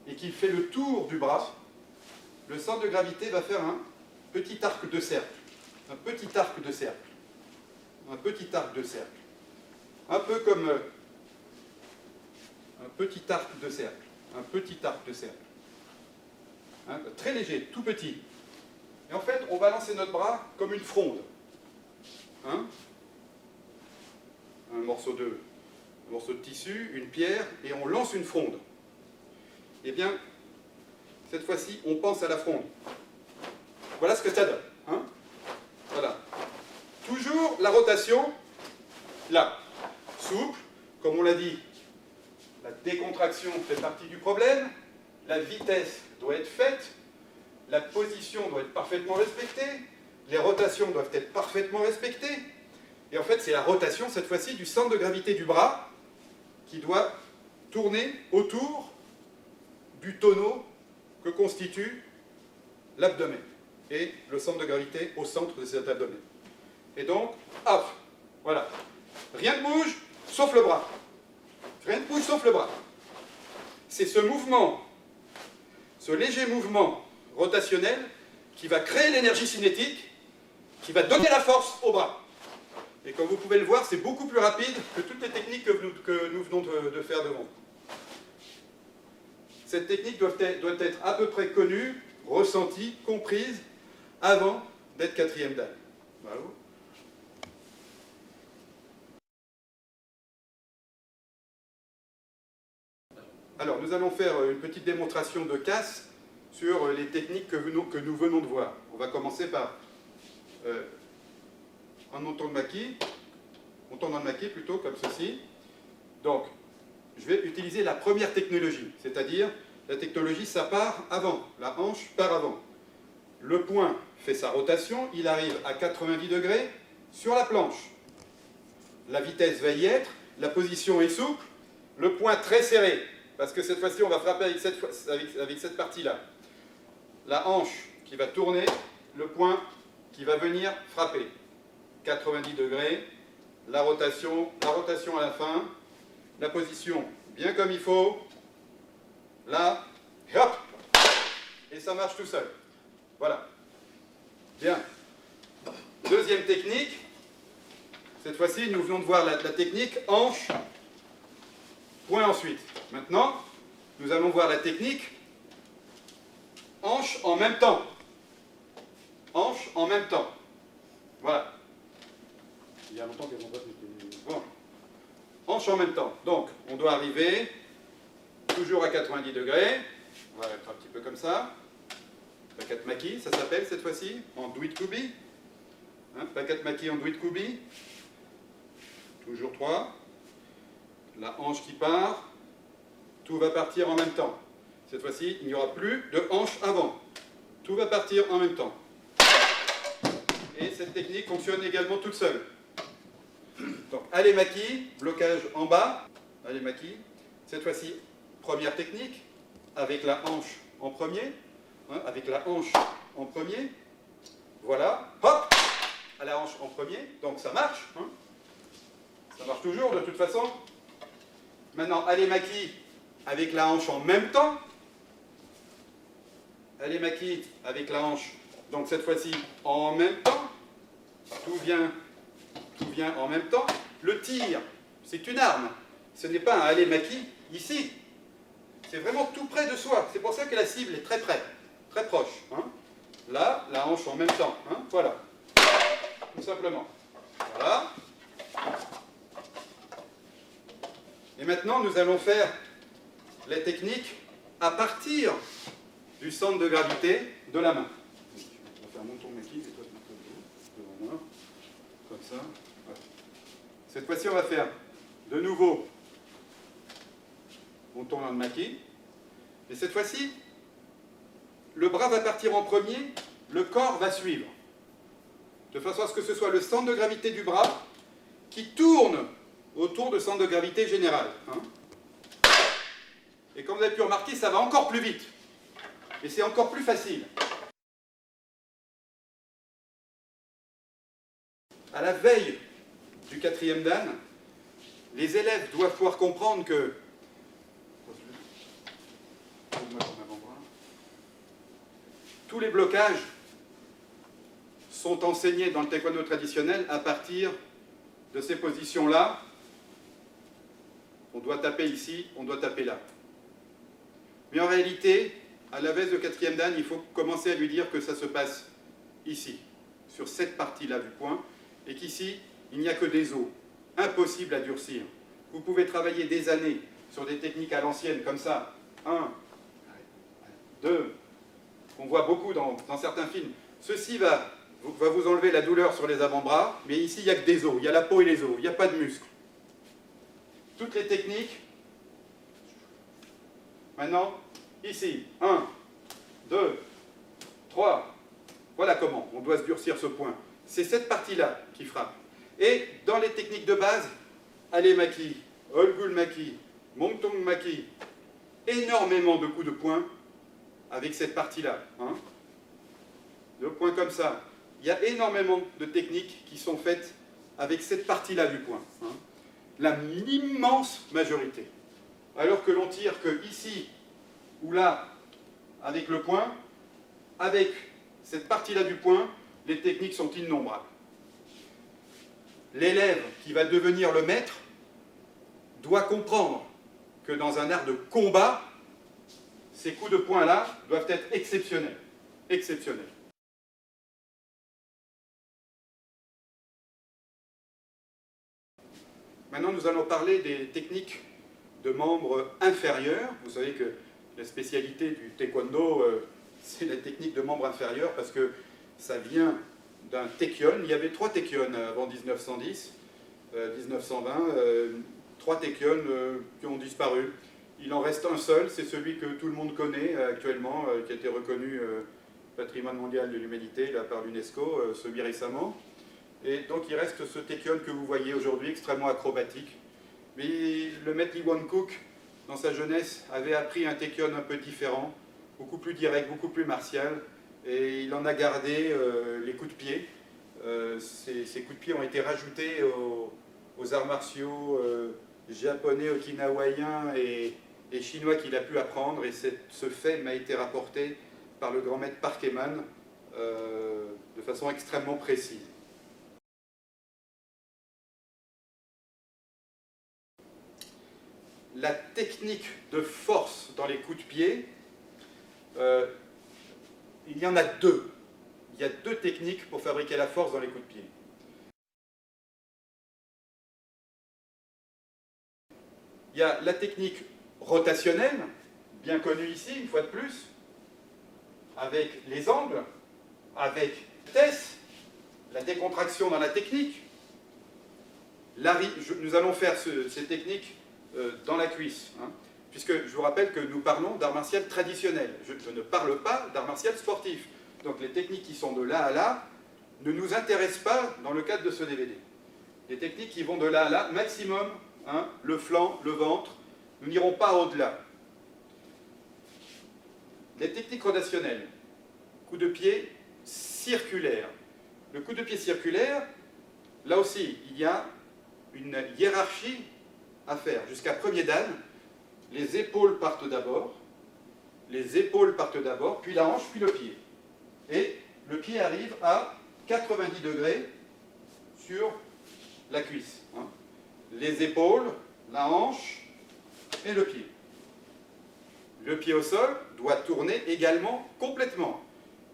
et qu'il fait le tour du bras, le centre de gravité va faire un petit arc de cercle. Un petit arc de cercle. Un petit arc de cercle. Un peu comme un petit arc de cercle. Un petit arc de cercle. Hein, très léger, tout petit. Et en fait, on va lancer notre bras comme une fronde. Hein, un morceau de tissu, une pierre, et on lance une fronde. Eh bien, cette fois-ci, on pense à la fronde. Voilà ce que ça donne. Hein, voilà. Toujours la rotation, là. Souple, comme on l'a dit, la décontraction fait partie du problème, la vitesse doit être faite, la position doit être parfaitement respectée, les rotations doivent être parfaitement respectées, et en fait c'est la rotation, cette fois-ci, du centre de gravité du bras qui doit tourner autour du tonneau que constitue l'abdomen, et le centre de gravité au centre de cet abdomen. Et donc, hop, voilà. Rien ne bouge, sauf le bras. Rien ne bouge, sauf le bras. C'est ce mouvement, ce léger mouvement rotationnel qui va créer l'énergie cinétique, qui va donner la force au bras. Et comme vous pouvez le voir, c'est beaucoup plus rapide que toutes les techniques que nous venons de faire devant. Cette technique doit être à peu près connue, ressentie, comprise, avant d'être 4e dan. Bravo. Alors, nous allons faire une petite démonstration de casse sur les techniques que nous venons de voir. On va commencer par un montant de maquis plutôt, comme ceci. Donc, je vais utiliser la première technologie, c'est-à-dire la technologie, ça part avant, la hanche part avant. Le point fait sa rotation, il arrive à 90 degrés sur la planche. La vitesse va y être, la position est souple, le point très serré. Parce que cette fois-ci, on va frapper avec cette partie-là. La hanche qui va tourner, le point qui va venir frapper. 90 degrés, la rotation à la fin, la position bien comme il faut, là, et hop, et ça marche tout seul. Voilà. Bien. Deuxième technique. Cette fois-ci, nous venons de voir la technique hanche, point ensuite. Maintenant, nous allons voir la technique hanche en même temps. Hanche en même temps. Voilà. Il y a longtemps qu'elles n'ont pas fait. Bon. hanche en même temps. Donc, on doit arriver toujours à 90 degrés. On va être un petit peu comme ça. Pakat Maki, ça s'appelle cette fois-ci, en Dwight Kubi. Hein, Pakat Maki en Dwight Kubi. Toujours 3. La hanche qui part. Tout va partir en même temps. Cette fois-ci, il n'y aura plus de hanche avant. Tout va partir en même temps. Et cette technique fonctionne également toute seule. Donc, allez Maki, blocage en bas. Allez Maki. Cette fois-ci, première technique, avec la hanche en premier. Hein, avec la hanche en premier. Voilà. Hop, à la hanche en premier. Donc ça marche. Hein. Ça marche toujours de toute façon. Maintenant, allez Maki avec la hanche en même temps. Allez Maki avec la hanche. Donc cette fois-ci en même temps. Tout vient en même temps. Le tir, c'est une arme. Ce n'est pas un allez Maki ici. C'est vraiment tout près de soi. C'est pour ça que la cible est très près, très proche. Hein. Là, la hanche en même temps. Hein. Voilà. Tout simplement. Voilà. Et maintenant, nous allons faire les techniques à partir du centre de gravité de la main. On va faire mon tour Maki, et toi tu te devant moi, comme ça. Voilà. Cette fois-ci, on va faire de nouveau mon tour de Maki. Et cette fois-ci, le bras va partir en premier, le corps va suivre. De façon à ce que ce soit le centre de gravité du bras qui tourne autour du centre de gravité général. Hein. Et comme vous avez pu remarquer, ça va encore plus vite. Et c'est encore plus facile. À la veille du 4e dan, les élèves doivent pouvoir comprendre que tous les blocages sont enseignés dans le taekwondo traditionnel à partir de ces positions-là. On doit taper ici, on doit taper là. Mais en réalité, à la veille du 4e dan, il faut commencer à lui dire que ça se passe ici, sur cette partie-là du poing, et qu'ici, il n'y a que des os. Impossible à durcir. Vous pouvez travailler des années sur des techniques à l'ancienne, comme ça. 1, 2, qu'on voit beaucoup dans certains films. Ceci va vous enlever la douleur sur les avant-bras, mais ici, il n'y a que des os. Il y a la peau et les os. Il n'y a pas de muscles. Toutes les techniques. Maintenant, ici, 1, 2, 3. Voilà comment on doit se durcir ce point. C'est cette partie-là qui frappe. Et dans les techniques de base, allez Maki, Olgul Maki, Mongtong Maki, énormément de coups de poing avec cette partie-là. Hein. De points comme ça. Il y a énormément de techniques qui sont faites avec cette partie-là du poing. Hein. L'immense majorité. Alors que l'on tire que ici ou là, avec le poing, avec cette partie-là du poing, les techniques sont innombrables. L'élève qui va devenir le maître doit comprendre que dans un art de combat, ces coups de poing-là doivent être exceptionnels. Exceptionnels. Maintenant, nous allons parler des techniques de membres inférieurs. Vous savez que la spécialité du taekwondo, c'est la technique de membres inférieurs parce que ça vient d'un taekyon. Il y avait 3 taekyons avant 1910, 1920, 3 taekyons qui ont disparu. Il en reste un seul, c'est celui que tout le monde connaît actuellement, qui a été reconnu patrimoine mondial de l'humanité par l'UNESCO, semi-récemment. Et donc il reste ce taekyon que vous voyez aujourd'hui, extrêmement acrobatique. Mais le maître Lee Won-kook, dans sa jeunesse, avait appris un taekyon un peu différent, beaucoup plus direct, beaucoup plus martial, et il en a gardé les coups de pied. Ces coups de pied ont été rajoutés aux arts martiaux japonais, okinawaïens et chinois qu'il a pu apprendre, et ce fait m'a été rapporté par le grand maître Park Eman de façon extrêmement précise. La technique de force dans les coups de pied, il y en a 2. Il y a 2 techniques pour fabriquer la force dans les coups de pied. Il y a la technique rotationnelle, bien connue ici, une fois de plus, avec les angles, avec la vitesse, la décontraction dans la technique. Nous allons faire ces techniques dans la cuisse, hein, puisque je vous rappelle que nous parlons d'art martial traditionnel. Je ne parle pas d'art martial sportif. Donc les techniques qui sont de là à là ne nous intéressent pas dans le cadre de ce DVD. Les techniques qui vont de là à là, maximum, hein, le flanc, le ventre, nous n'irons pas au-delà. Les techniques rotationnelles, coup de pied circulaire. Le coup de pied circulaire, là aussi, il y a une hiérarchie à faire. Jusqu'à premier dan, les épaules partent d'abord, puis la hanche, puis le pied. Et le pied arrive à 90 degrés sur la cuisse. Hein. Les épaules, la hanche et le pied. Le pied au sol doit tourner également complètement.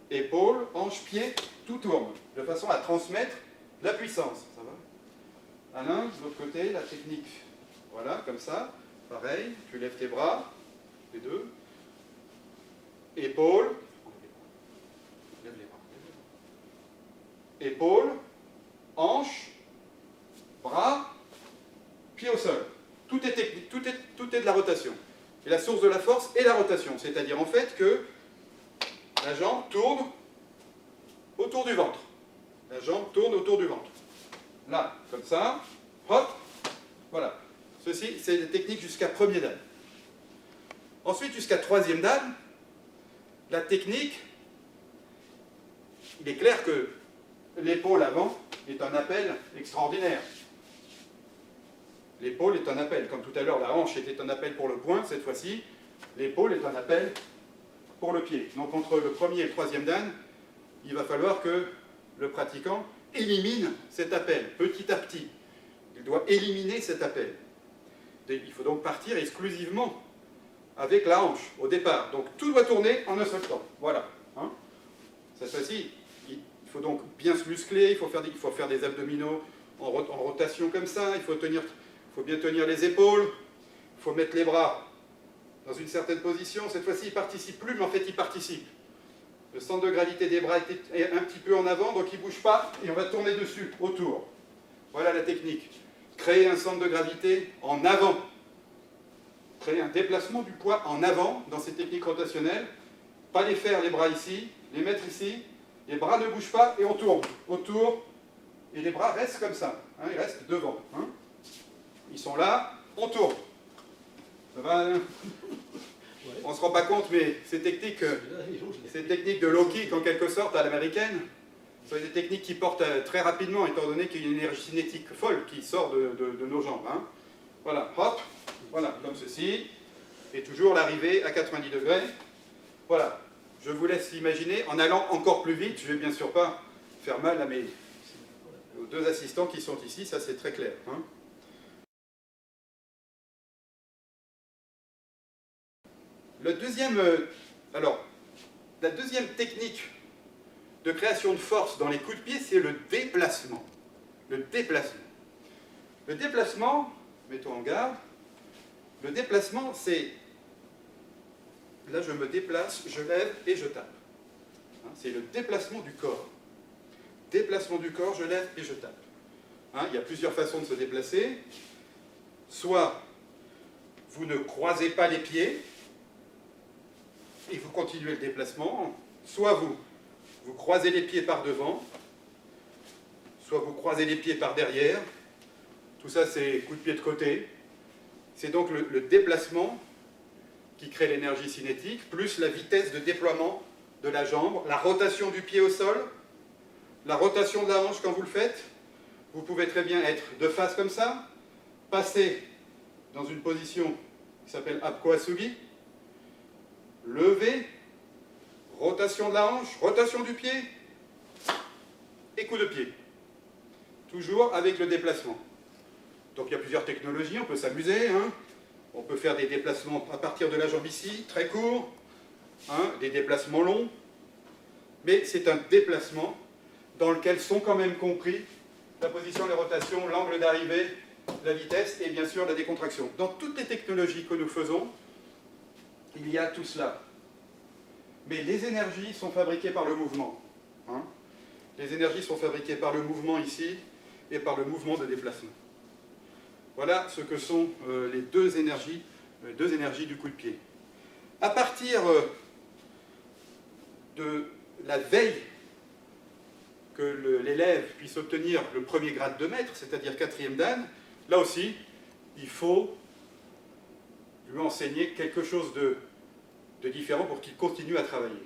Épaules, hanche, pied, tout tourne, de façon à transmettre la puissance. Ça va ? Alain, de l'autre côté, la technique. Voilà, comme ça. Pareil, tu lèves tes bras, les deux. Épaules. Lève les bras. Épaules, hanche, bras, pied au sol. Tout est technique, tout est de la rotation. Et la source de la force est la rotation. C'est-à-dire en fait que la jambe tourne autour du ventre. La jambe tourne autour du ventre. Là, comme ça, hop, voilà. Ceci, c'est les techniques jusqu'à premier dan. Ensuite, jusqu'à troisième dan, la technique, il est clair que l'épaule avant est un appel extraordinaire. L'épaule est un appel. Comme tout à l'heure, la hanche était un appel pour le poing, cette fois-ci, l'épaule est un appel pour le pied. Donc entre le premier et le troisième dan, il va falloir que le pratiquant élimine cet appel, petit à petit. Il doit éliminer cet appel. Il faut donc partir exclusivement avec la hanche au départ. Donc tout doit tourner en un seul temps. Voilà. Hein, cette fois-ci, il faut donc bien se muscler, il faut faire des abdominaux en rotation comme ça, il faut bien tenir les épaules, il faut mettre les bras dans une certaine position. Cette fois-ci, il ne participe plus, mais en fait, il participe. Le centre de gravité des bras est un petit peu en avant, donc il ne bouge pas, et on va tourner dessus, autour. Voilà la technique. Créer un centre de gravité en avant. Créer un déplacement du poids en avant dans ces techniques rotationnelles. Pas les faire, les bras ici, les mettre ici, les bras ne bougent pas, et on tourne autour, et les bras restent comme ça, hein, ils restent devant. Hein. Ils sont là, on tourne. Ça va, hein. On ne se rend pas compte, mais ces techniques de low kick, en quelque sorte, à l'américaine, sont des techniques qui portent très rapidement, étant donné qu'il y a une énergie cinétique folle qui sort de nos jambes. Hein. Voilà, hop, voilà, comme ceci, et toujours l'arrivée à 90 degrés. Voilà, je vous laisse imaginer, en allant encore plus vite, je ne vais bien sûr pas faire mal à aux deux assistants qui sont ici, ça c'est très clair. Hein. La deuxième technique de création de force dans les coups de pied, c'est le déplacement. Le déplacement. Le déplacement, mettons en garde, le déplacement c'est, là je me déplace, je lève et je tape. Hein, c'est le déplacement du corps. Déplacement du corps, je lève et je tape. Hein, il y a plusieurs façons de se déplacer. Soit vous ne croisez pas les pieds, et vous continuez le déplacement, soit vous croisez les pieds par devant, soit vous croisez les pieds par derrière. Tout ça, c'est coup de pied de côté. C'est donc le déplacement qui crée l'énergie cinétique, plus la vitesse de déploiement de la jambe, la rotation du pied au sol, la rotation de la hanche quand vous le faites. Vous pouvez très bien être de face comme ça, passer dans une position qui s'appelle Apko Asugi, lever, rotation de la hanche, rotation du pied, et coup de pied. Toujours avec le déplacement. Donc il y a plusieurs technologies, on peut s'amuser. Hein. On peut faire des déplacements à partir de la jambe ici, très courts, hein, des déplacements longs. Mais c'est un déplacement dans lequel sont quand même compris la position, les rotations, l'angle d'arrivée la vitesse et bien sûr la décontraction. Dans toutes les technologies que nous faisons, il y a tout cela. Mais les énergies sont fabriquées par le mouvement. Hein. Les énergies sont fabriquées par le mouvement ici et par le mouvement de déplacement. Voilà ce que sont les deux énergies du coup de pied. À partir de la veille que l'élève puisse obtenir le premier grade de maître, c'est-à-dire 4e dan, là aussi, il faut lui enseigner quelque chose de différent pour qu'il continue à travailler.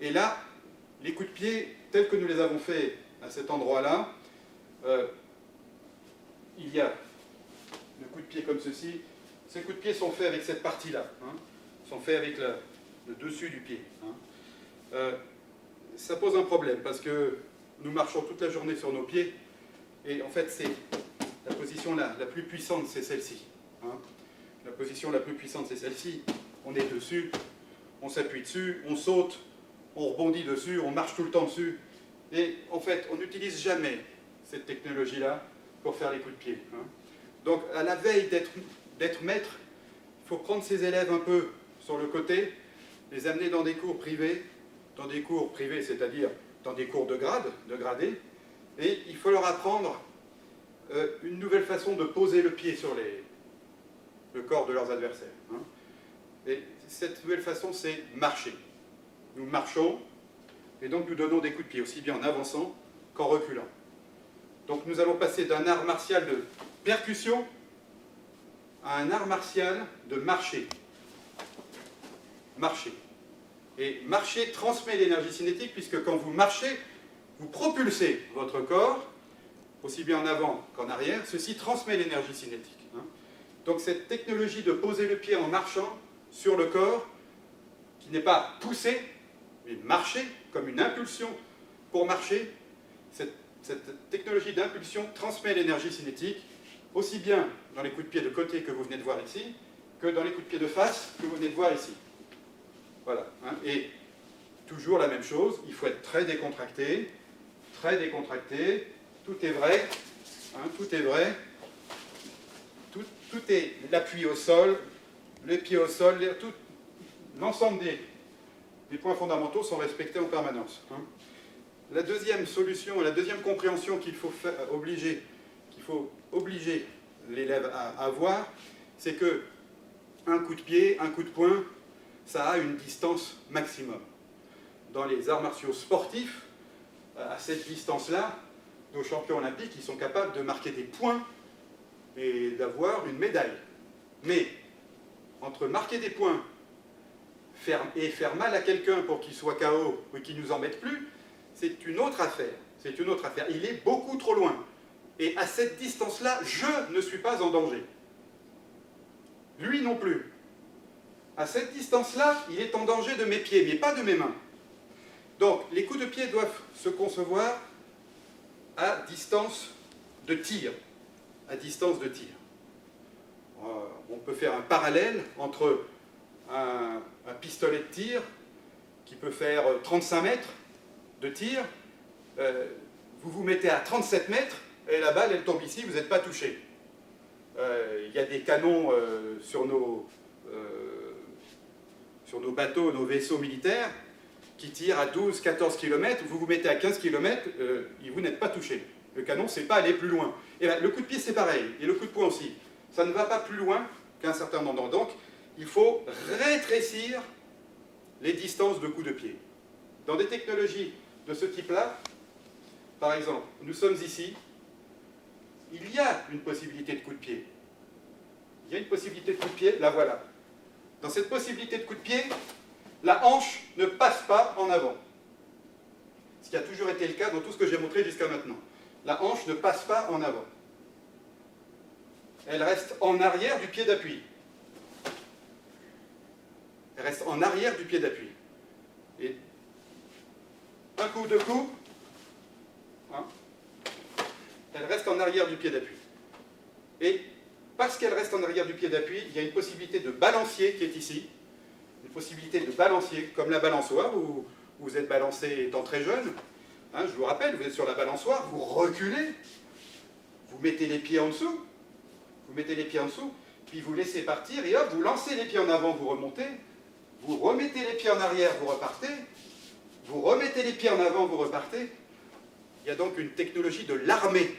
Et là, les coups de pied, tels que nous les avons faits à cet endroit-là, il y a le coup de pied comme ceci. Ces coups de pied sont faits avec cette partie-là, hein, sont faits avec le dessus du pied. Hein. Ça pose un problème parce que nous marchons toute la journée sur nos pieds et en fait, c'est la position la plus puissante, c'est celle-ci. Hein. La position la plus puissante, c'est celle-ci. On est dessus, on s'appuie dessus, on saute, on rebondit dessus, on marche tout le temps dessus. Et en fait, on n'utilise jamais cette technologie-là pour faire les coups de pied. Hein. Donc, à la veille d'être maître, il faut prendre ses élèves un peu sur le côté, les amener dans des cours privés, c'est-à-dire dans des cours de gradés, et il faut leur apprendre une nouvelle façon de poser le pied sur le corps de leurs adversaires. Hein. Et cette nouvelle façon, c'est marcher. Nous marchons, et donc nous donnons des coups de pied, aussi bien en avançant qu'en reculant. Donc nous allons passer d'un art martial de percussion à un art martial de marcher. Marcher. Et marcher transmet l'énergie cinétique, puisque quand vous marchez, vous propulsez votre corps, aussi bien en avant qu'en arrière. Ceci transmet l'énergie cinétique. Hein. Donc cette technologie de poser le pied en marchant sur le corps, qui n'est pas poussé, mais marcher, comme une impulsion pour marcher, cette technologie d'impulsion transmet l'énergie cinétique, aussi bien dans les coups de pied de côté que vous venez de voir ici, que dans les coups de pied de face que vous venez de voir ici. Voilà. Hein. Et toujours la même chose, il faut être très décontracté, tout est vrai, hein, tout est vrai, tout est l'appui au sol, les pieds au sol, l'ensemble des points fondamentaux sont respectés en permanence. Hein. La deuxième solution, la deuxième compréhension qu'il faut obliger l'élève à avoir, c'est que un coup de pied, un coup de poing, ça a une distance maximum. Dans les arts martiaux sportifs, à cette distance-là, nos champions olympiques, ils sont capables de marquer des points et d'avoir une médaille. Mais entre marquer des points et faire mal à quelqu'un pour qu'il soit KO ou qu'il ne nous en mette plus, c'est une autre affaire. C'est une autre affaire. Il est beaucoup trop loin. Et à cette distance-là, je ne suis pas en danger. Lui non plus. À cette distance-là, il est en danger de mes pieds, mais pas de mes mains. Donc, les coups de pied doivent se concevoir à distance de tir. À distance de tir. On peut faire un parallèle entre un pistolet de tir qui peut faire 35 mètres de tir. Vous vous mettez à 37 mètres et la balle, elle tombe ici, vous n'êtes pas touché. Il y a des canons sur nos bateaux, nos vaisseaux militaires, qui tirent à 12-14 km, vous vous mettez à 15 km, vous n'êtes pas touché. Le canon ne sait pas aller plus loin. Et bien, le coup de pied, c'est pareil, et le coup de poing aussi. Ça ne va pas plus loin qu'un certain nombre. Donc, il faut rétrécir les distances de coups de pied. Dans des technologies de ce type-là, par exemple, nous sommes ici, il y a une possibilité de coup de pied. Il y a une possibilité de coup de pied, la voilà. Dans cette possibilité de coup de pied, la hanche ne passe pas en avant. Ce qui a toujours été le cas dans tout ce que j'ai montré jusqu'à maintenant. La hanche ne passe pas en avant. Elle reste en arrière du pied d'appui. Elle reste en arrière du pied d'appui. Et un coup, deux coups, hein, elle reste en arrière du pied d'appui. Et parce qu'elle reste en arrière du pied d'appui, il y a une possibilité de balancier qui est ici. Une possibilité de balancier, comme la balançoire, où vous êtes balancé étant très jeune. Hein, je vous rappelle, vous êtes sur la balançoire, vous reculez, vous mettez les pieds en dessous, puis vous laissez partir, et hop, vous lancez les pieds en avant, vous remontez, vous remettez les pieds en arrière, vous repartez, vous remettez les pieds en avant, vous repartez. Il y a donc une technologie de l'armée.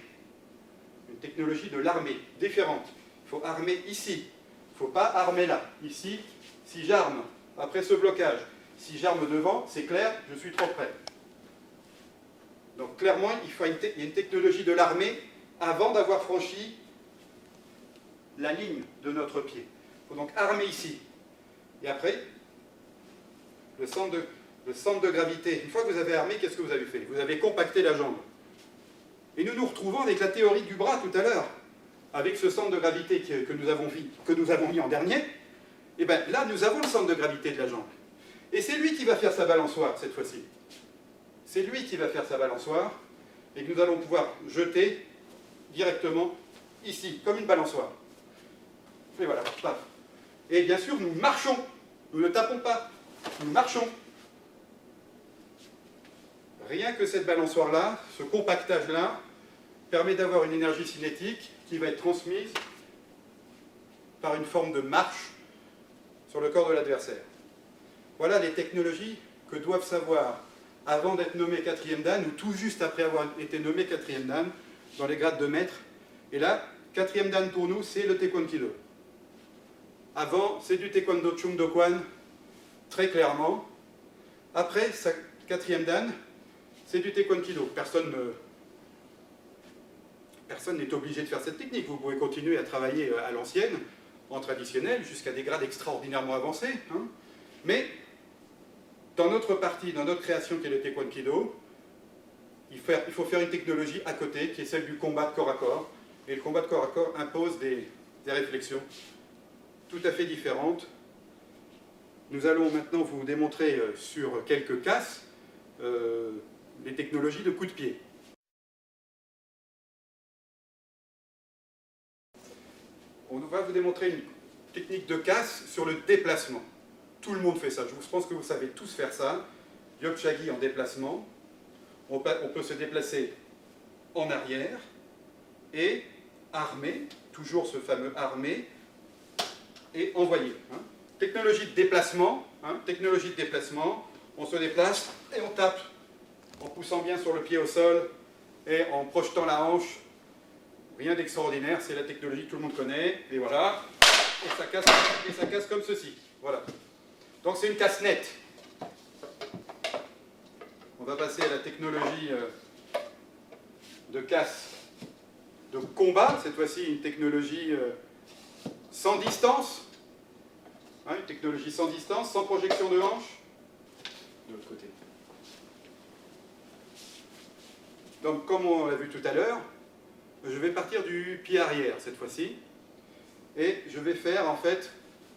Une technologie de l'armée, différente. Il faut armer ici. Il ne faut pas armer là. Ici, si j'arme après ce blocage, si j'arme devant, c'est clair, je suis trop près. Donc clairement, il y a une technologie de l'armée avant d'avoir franchi la ligne de notre pied. Il faut donc armer ici. Et après, le centre de gravité, une fois que vous avez armé, qu'est-ce que vous avez fait? Vous avez compacté la jambe. Et nous nous retrouvons avec la théorie du bras tout à l'heure, avec ce centre de gravité que nous avons mis en dernier. Et bien là, nous avons le centre de gravité de la jambe. Et c'est lui qui va faire sa balançoire cette fois-ci. C'est lui qui va faire sa balançoire, et que nous allons pouvoir jeter directement ici, comme une balançoire. Et voilà, paf. Et bien sûr, nous marchons. Nous ne tapons pas. Nous marchons. Rien que cette balançoire-là, ce compactage-là, permet d'avoir une énergie cinétique qui va être transmise par une forme de marche sur le corps de l'adversaire. Voilà les technologies que doivent savoir, avant d'être nommé 4e dan, ou tout juste après avoir été nommé 4e dan, dans les grades de maître. Et là, 4e dan pour nous, c'est le Taekwondo. Avant, c'est du Taekwondo Chung Do Kwan, très clairement. Après, 4e dan, c'est du Taekwondo. Personne n'est obligé de faire cette technique. Vous pouvez continuer à travailler à l'ancienne, en traditionnel, jusqu'à des grades extraordinairement avancés. Hein. Mais, dans notre partie, dans notre création qui est le Taekwondo, il faut faire une technologie à côté, qui est celle du combat de corps à corps. Et le combat de corps à corps impose des réflexions tout à fait différentes. Nous allons maintenant vous démontrer sur quelques casses les technologies de coup de pied. On va vous démontrer une technique de casse sur le déplacement. Tout le monde fait ça. Je pense que vous savez tous faire ça. Gyokchagi en déplacement. On peut se déplacer en arrière et armer, toujours ce fameux armer, et envoyer. Hein. Technologie de déplacement. On se déplace et on tape en poussant bien sur le pied au sol et en projetant la hanche. Rien d'extraordinaire, c'est la technologie que tout le monde connaît, et voilà, et ça casse comme ceci, voilà. Donc c'est une casse nette. On va passer à la technologie de casse de combat, cette fois-ci une technologie sans distance, hein, une technologie sans distance, sans projection de hanche, de l'autre côté. Donc comme on l'a vu tout à l'heure, je vais partir du pied arrière cette fois-ci, et je vais faire en fait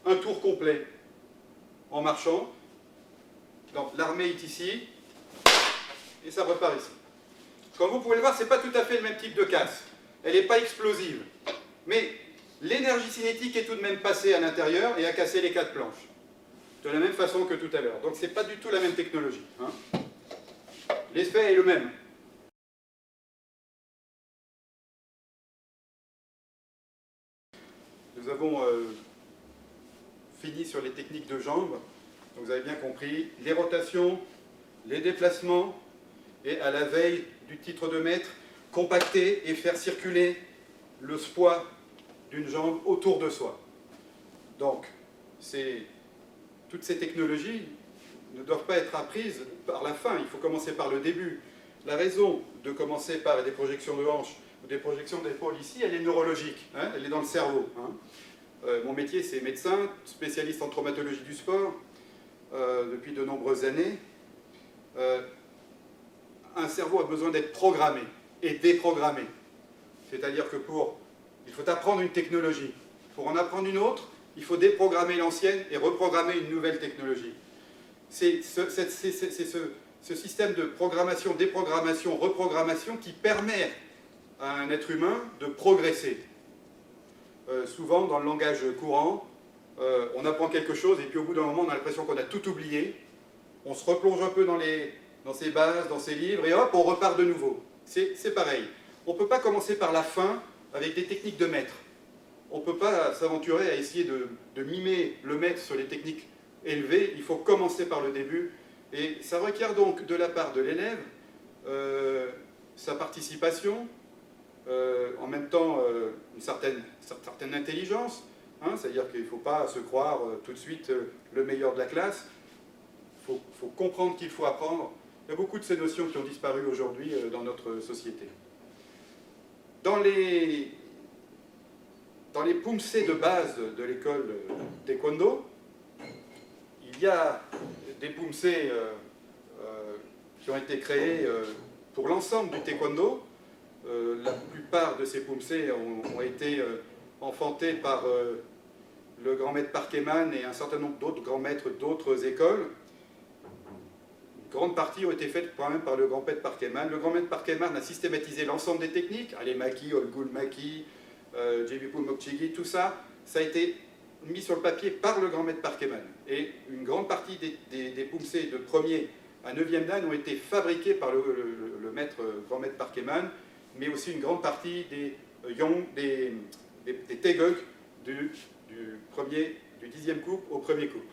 un tour complet en marchant. Donc l'armée est ici, et ça repart ici. Comme vous pouvez le voir, ce n'est pas tout à fait le même type de casse. Elle n'est pas explosive. Mais l'énergie cinétique est tout de même passée à l'intérieur et a cassé les 4 planches. De la même façon que tout à l'heure. Donc ce n'est pas du tout la même technologie. Hein. L'effet est le même. Nous avons fini sur les techniques de jambes. Donc, vous avez bien compris, les rotations, les déplacements, et à la veille du titre de maître, compacter et faire circuler le poids d'une jambe autour de soi. Donc, toutes ces technologies ne doivent pas être apprises par la fin, il faut commencer par le début. La raison de commencer par des projections de hanches ou des projections d'épaule ici, elle est neurologique, hein, elle est dans le cerveau. Hein. Mon métier, c'est médecin, spécialiste en traumatologie du sport, depuis de nombreuses années. Un cerveau a besoin d'être programmé et déprogrammé. C'est-à-dire que il faut apprendre une technologie. Pour en apprendre une autre, il faut déprogrammer l'ancienne et reprogrammer une nouvelle technologie. C'est ce système de programmation, déprogrammation, reprogrammation qui permet à un être humain de progresser. Souvent, dans le langage courant, on apprend quelque chose et puis au bout d'un moment, on a l'impression qu'on a tout oublié. On se replonge un peu dans ses bases, dans ses livres, et hop, on repart de nouveau. C'est pareil. On ne peut pas commencer par la fin avec des techniques de maître. On ne peut pas s'aventurer à essayer de mimer le maître sur les techniques élevées, il faut commencer par le début, et ça requiert donc de la part de l'élève sa participation, en même temps une certaine intelligence, hein, c'est-à-dire qu'il ne faut pas se croire tout de suite le meilleur de la classe, il faut comprendre qu'il faut apprendre. Il y a beaucoup de ces notions qui ont disparu aujourd'hui dans notre société. Dans les pumsé de base de l'école taekwondo, il y a des pumsé qui ont été créés pour l'ensemble du taekwondo. La plupart de ces pumsé ont été enfantés par le grand maître Park Eman et un certain nombre d'autres grands maîtres d'autres écoles. Une grande partie ont été faites quand même par le grand maître Park Eman. Le grand maître Park Eman a systématisé l'ensemble des techniques, Ale Maki, Olgul Maki, Jebipul Mokchigi, tout ça, ça a été mis sur le papier par le grand maître Park Eman. Et une grande partie des pumsé de 1er à 9e dan ont été fabriqués par le grand maître Park Eman, mais aussi une grande partie des Taeguk du 10e coupe au 1er coupe.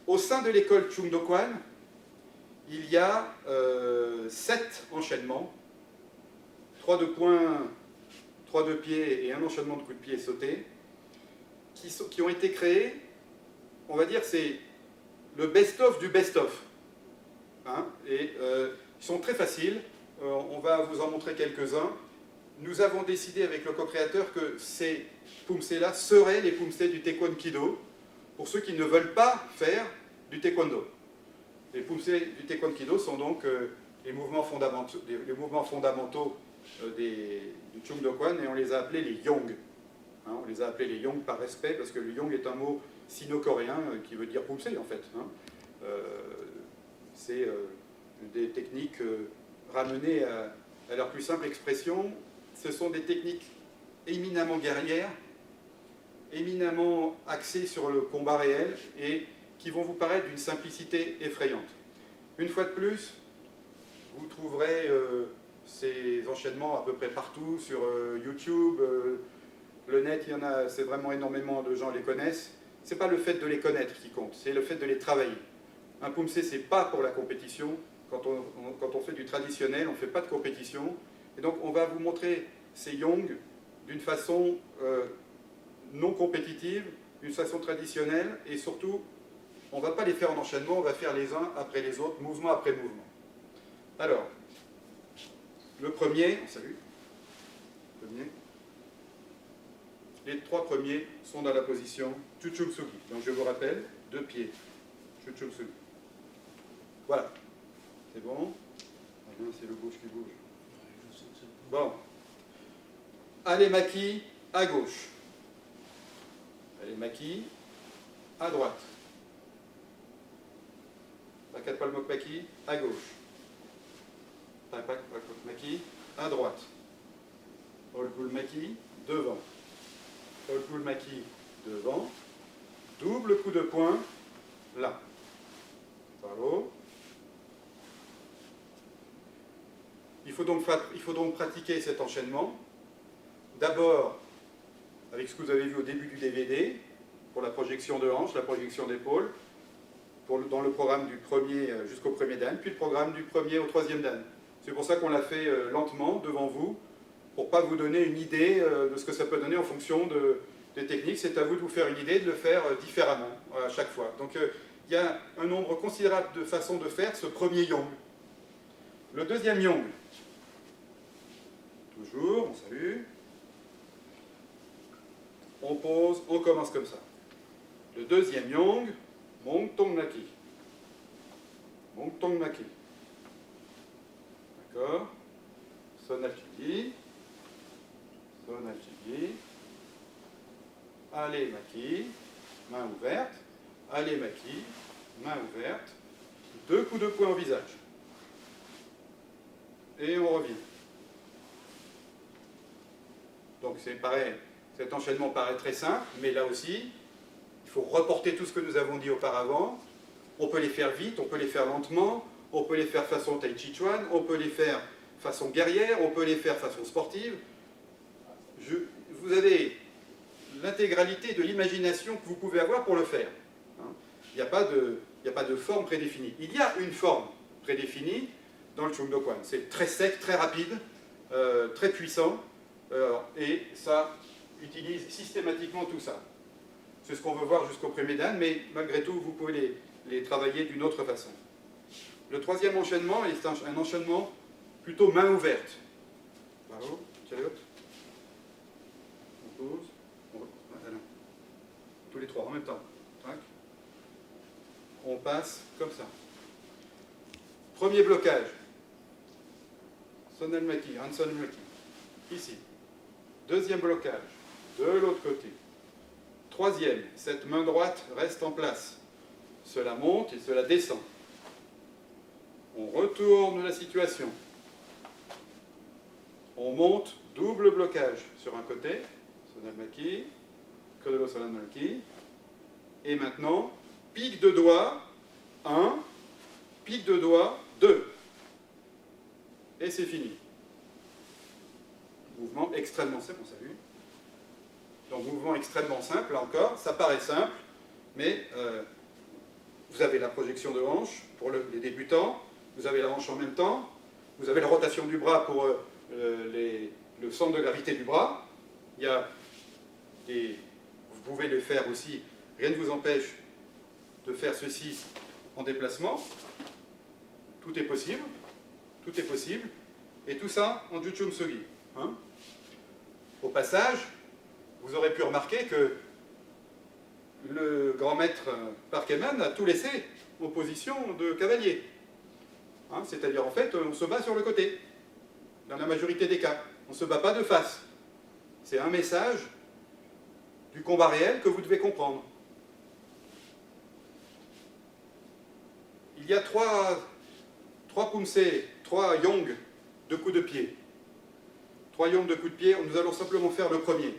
Au sein de l'école Chung Do Kwan, il y a 7 enchaînements, 3 de poing, 3 de pied et un enchaînement de coups de pied sautés, qui ont été créés, on va dire, c'est le best-of du best-of. Hein, et ils sont très faciles, on va vous en montrer quelques-uns. Nous avons décidé avec le co-créateur que ces pumsé-là seraient les pumsé du Taekwondo Kido, pour ceux qui ne veulent pas faire du taekwondo. Les pumsé du Taekwondo Kido sont donc les mouvements fondamentaux du Chung Do Kwan, et on les a appelés les Yong. Hein, on les a appelés les Yong par respect, parce que le Yong est un mot sino-coréen qui veut dire pumsé en fait. Hein. C'est des techniques ramenées à leur plus simple expression. Ce sont des techniques éminemment guerrières, éminemment axées sur le combat réel et qui vont vous paraître d'une simplicité effrayante. Une fois de plus, vous trouverez ces enchaînements à peu près partout sur YouTube, le net, il y en a, c'est vraiment énormément de gens les connaissent. Ce n'est pas le fait de les connaître qui compte, c'est le fait de les travailler. Un pumsé, ce n'est pas pour la compétition. Quand on fait du traditionnel, on ne fait pas de compétition. Et donc, on va vous montrer ces yong d'une façon non compétitive, d'une façon traditionnelle, et surtout, on ne va pas les faire en enchaînement, on va faire les uns après les autres, mouvement après mouvement. Alors, le premier, salut, les 3 premiers sont dans la position Chuchumsugi. Donc je vous rappelle, 2 pieds, Chuchumsugi. Voilà, c'est bon. Ah bien, c'est le gauche qui bouge. Bon. Ale Maki à gauche. Ale Maki à droite. Pakat Palmok Maki à gauche. Pakat Palmok Maki à droite. Olgul Maki devant. Olgul Maki devant. Double coup de poing là. Par haut. Il faut donc pratiquer cet enchaînement. D'abord, avec ce que vous avez vu au début du DVD, pour la projection de hanche, la projection d'épaule, dans le programme du 1er jusqu'au 1er dan, puis le programme du 1er au 3e dan. C'est pour ça qu'on l'a fait lentement devant vous, pour ne pas vous donner une idée de ce que ça peut donner en fonction des techniques. C'est à vous de vous faire une idée, de le faire différemment à chaque fois. Donc il y a un nombre considérable de façons de faire ce premier yong. Le deuxième yong, toujours, on salue, on pose, on commence comme ça. Le deuxième yong, Mong Tong Naki. Mong Tong Naki. D'accord. Sonal Chigi. Sonal Chigi. Ale Maki. Main ouverte. Ale Maki. Main ouverte. 2 coups de poing au visage. Et on revient. Donc c'est pareil, cet enchaînement paraît très simple, mais là aussi, il faut reporter tout ce que nous avons dit auparavant. On peut les faire vite, on peut les faire lentement, on peut les faire façon Tai Chi Chuan, on peut les faire façon guerrière, on peut les faire façon sportive. l'intégralité de l'imagination que vous pouvez avoir pour le faire. Hein. Il n'y a pas de forme prédéfinie. Il y a une forme prédéfinie dans le Chung Do Kwan. C'est très sec, très rapide, très puissant, et ça utilise systématiquement tout ça. C'est ce qu'on veut voir jusqu'au premier dan, mais malgré tout, vous pouvez les travailler d'une autre façon. Le troisième enchaînement est un enchaînement plutôt main ouverte. Bravo, tiens hop. On pose. Tous les trois en même temps. Tac. On passe comme ça. Premier blocage. Sonalmaki, Hansonalmaki. Ici. Deuxième blocage. De l'autre côté. Troisième, cette main droite reste en place. Cela monte et cela descend. On retourne la situation. On monte, double blocage sur un côté. Sonalmaki. Kodoro Sonalmaki. Et maintenant, pique de doigt, 1, pique de doigt, 2. Et c'est fini. Mouvement extrêmement simple, on salue. Donc mouvement extrêmement simple, là encore, ça paraît simple, mais vous avez la projection de hanche pour les débutants, vous avez la hanche en même temps, vous avez la rotation du bras pour le centre de gravité du bras. Il y a vous pouvez le faire aussi, rien ne vous empêche de faire ceci en déplacement. Tout est possible, et tout ça en Juchung Sugi. Hein. Au passage, vous aurez pu remarquer que le grand maître Parkeman a tout laissé en position de cavalier. Hein, c'est-à-dire, en fait, on se bat sur le côté, dans la majorité des cas. On ne se bat pas de face. C'est un message du combat réel que vous devez comprendre. Il y a trois pumse, 3 yong de coups de pied. 3 yong de coups de pied, nous allons simplement faire le premier.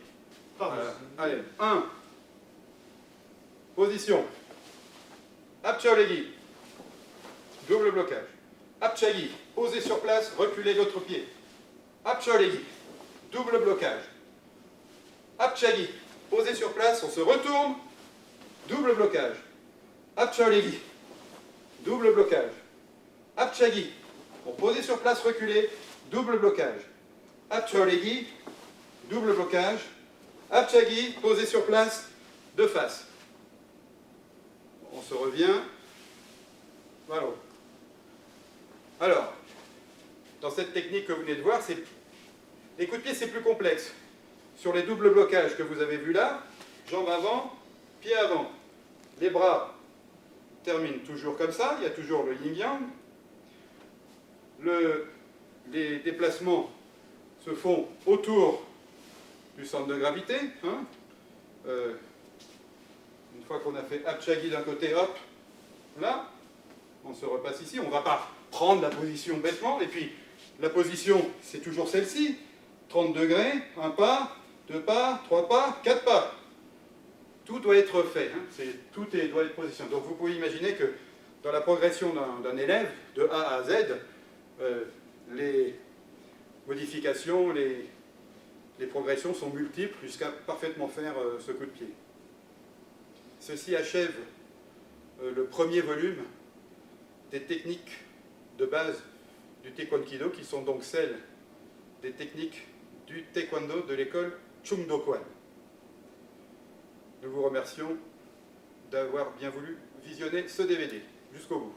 Allez, 1. Position. Apchaolegi. Double blocage. Apchagi. Posez sur place, reculez l'autre pied. Apchaolegi. Double blocage. Apchagi. Posez sur place, on se retourne. Double blocage. Apchaolegi. Double blocage. Apchagi. On posez sur place, reculez. Double blocage. Apchaolegi. Double blocage. Apchagi, posé sur place, de face. On se revient. Voilà. Alors, dans cette technique que vous venez de voir, les coups de pied, c'est plus complexe. Sur les doubles blocages que vous avez vus là, jambes avant, pied avant. Les bras terminent toujours comme ça, il y a toujours le yin-yang. Les déplacements se font autour du centre de gravité. Hein. Une fois qu'on a fait Apchagi d'un côté, hop, là, on se repasse ici. On ne va pas prendre la position bêtement. Et puis, la position, c'est toujours celle-ci. 30 degrés, 1 pas, 2 pas, 3 pas, 4 pas. Tout doit être fait. Hein. Tout doit être positionné. Donc, vous pouvez imaginer que dans la progression d'un élève, de A à Z, les modifications, les progressions sont multiples jusqu'à parfaitement faire ce coup de pied. Ceci achève le premier volume des techniques de base du Taekwondo, qui sont donc celles des techniques du Taekwondo de l'école Chung Do Kwan. Nous vous remercions d'avoir bien voulu visionner ce DVD jusqu'au bout.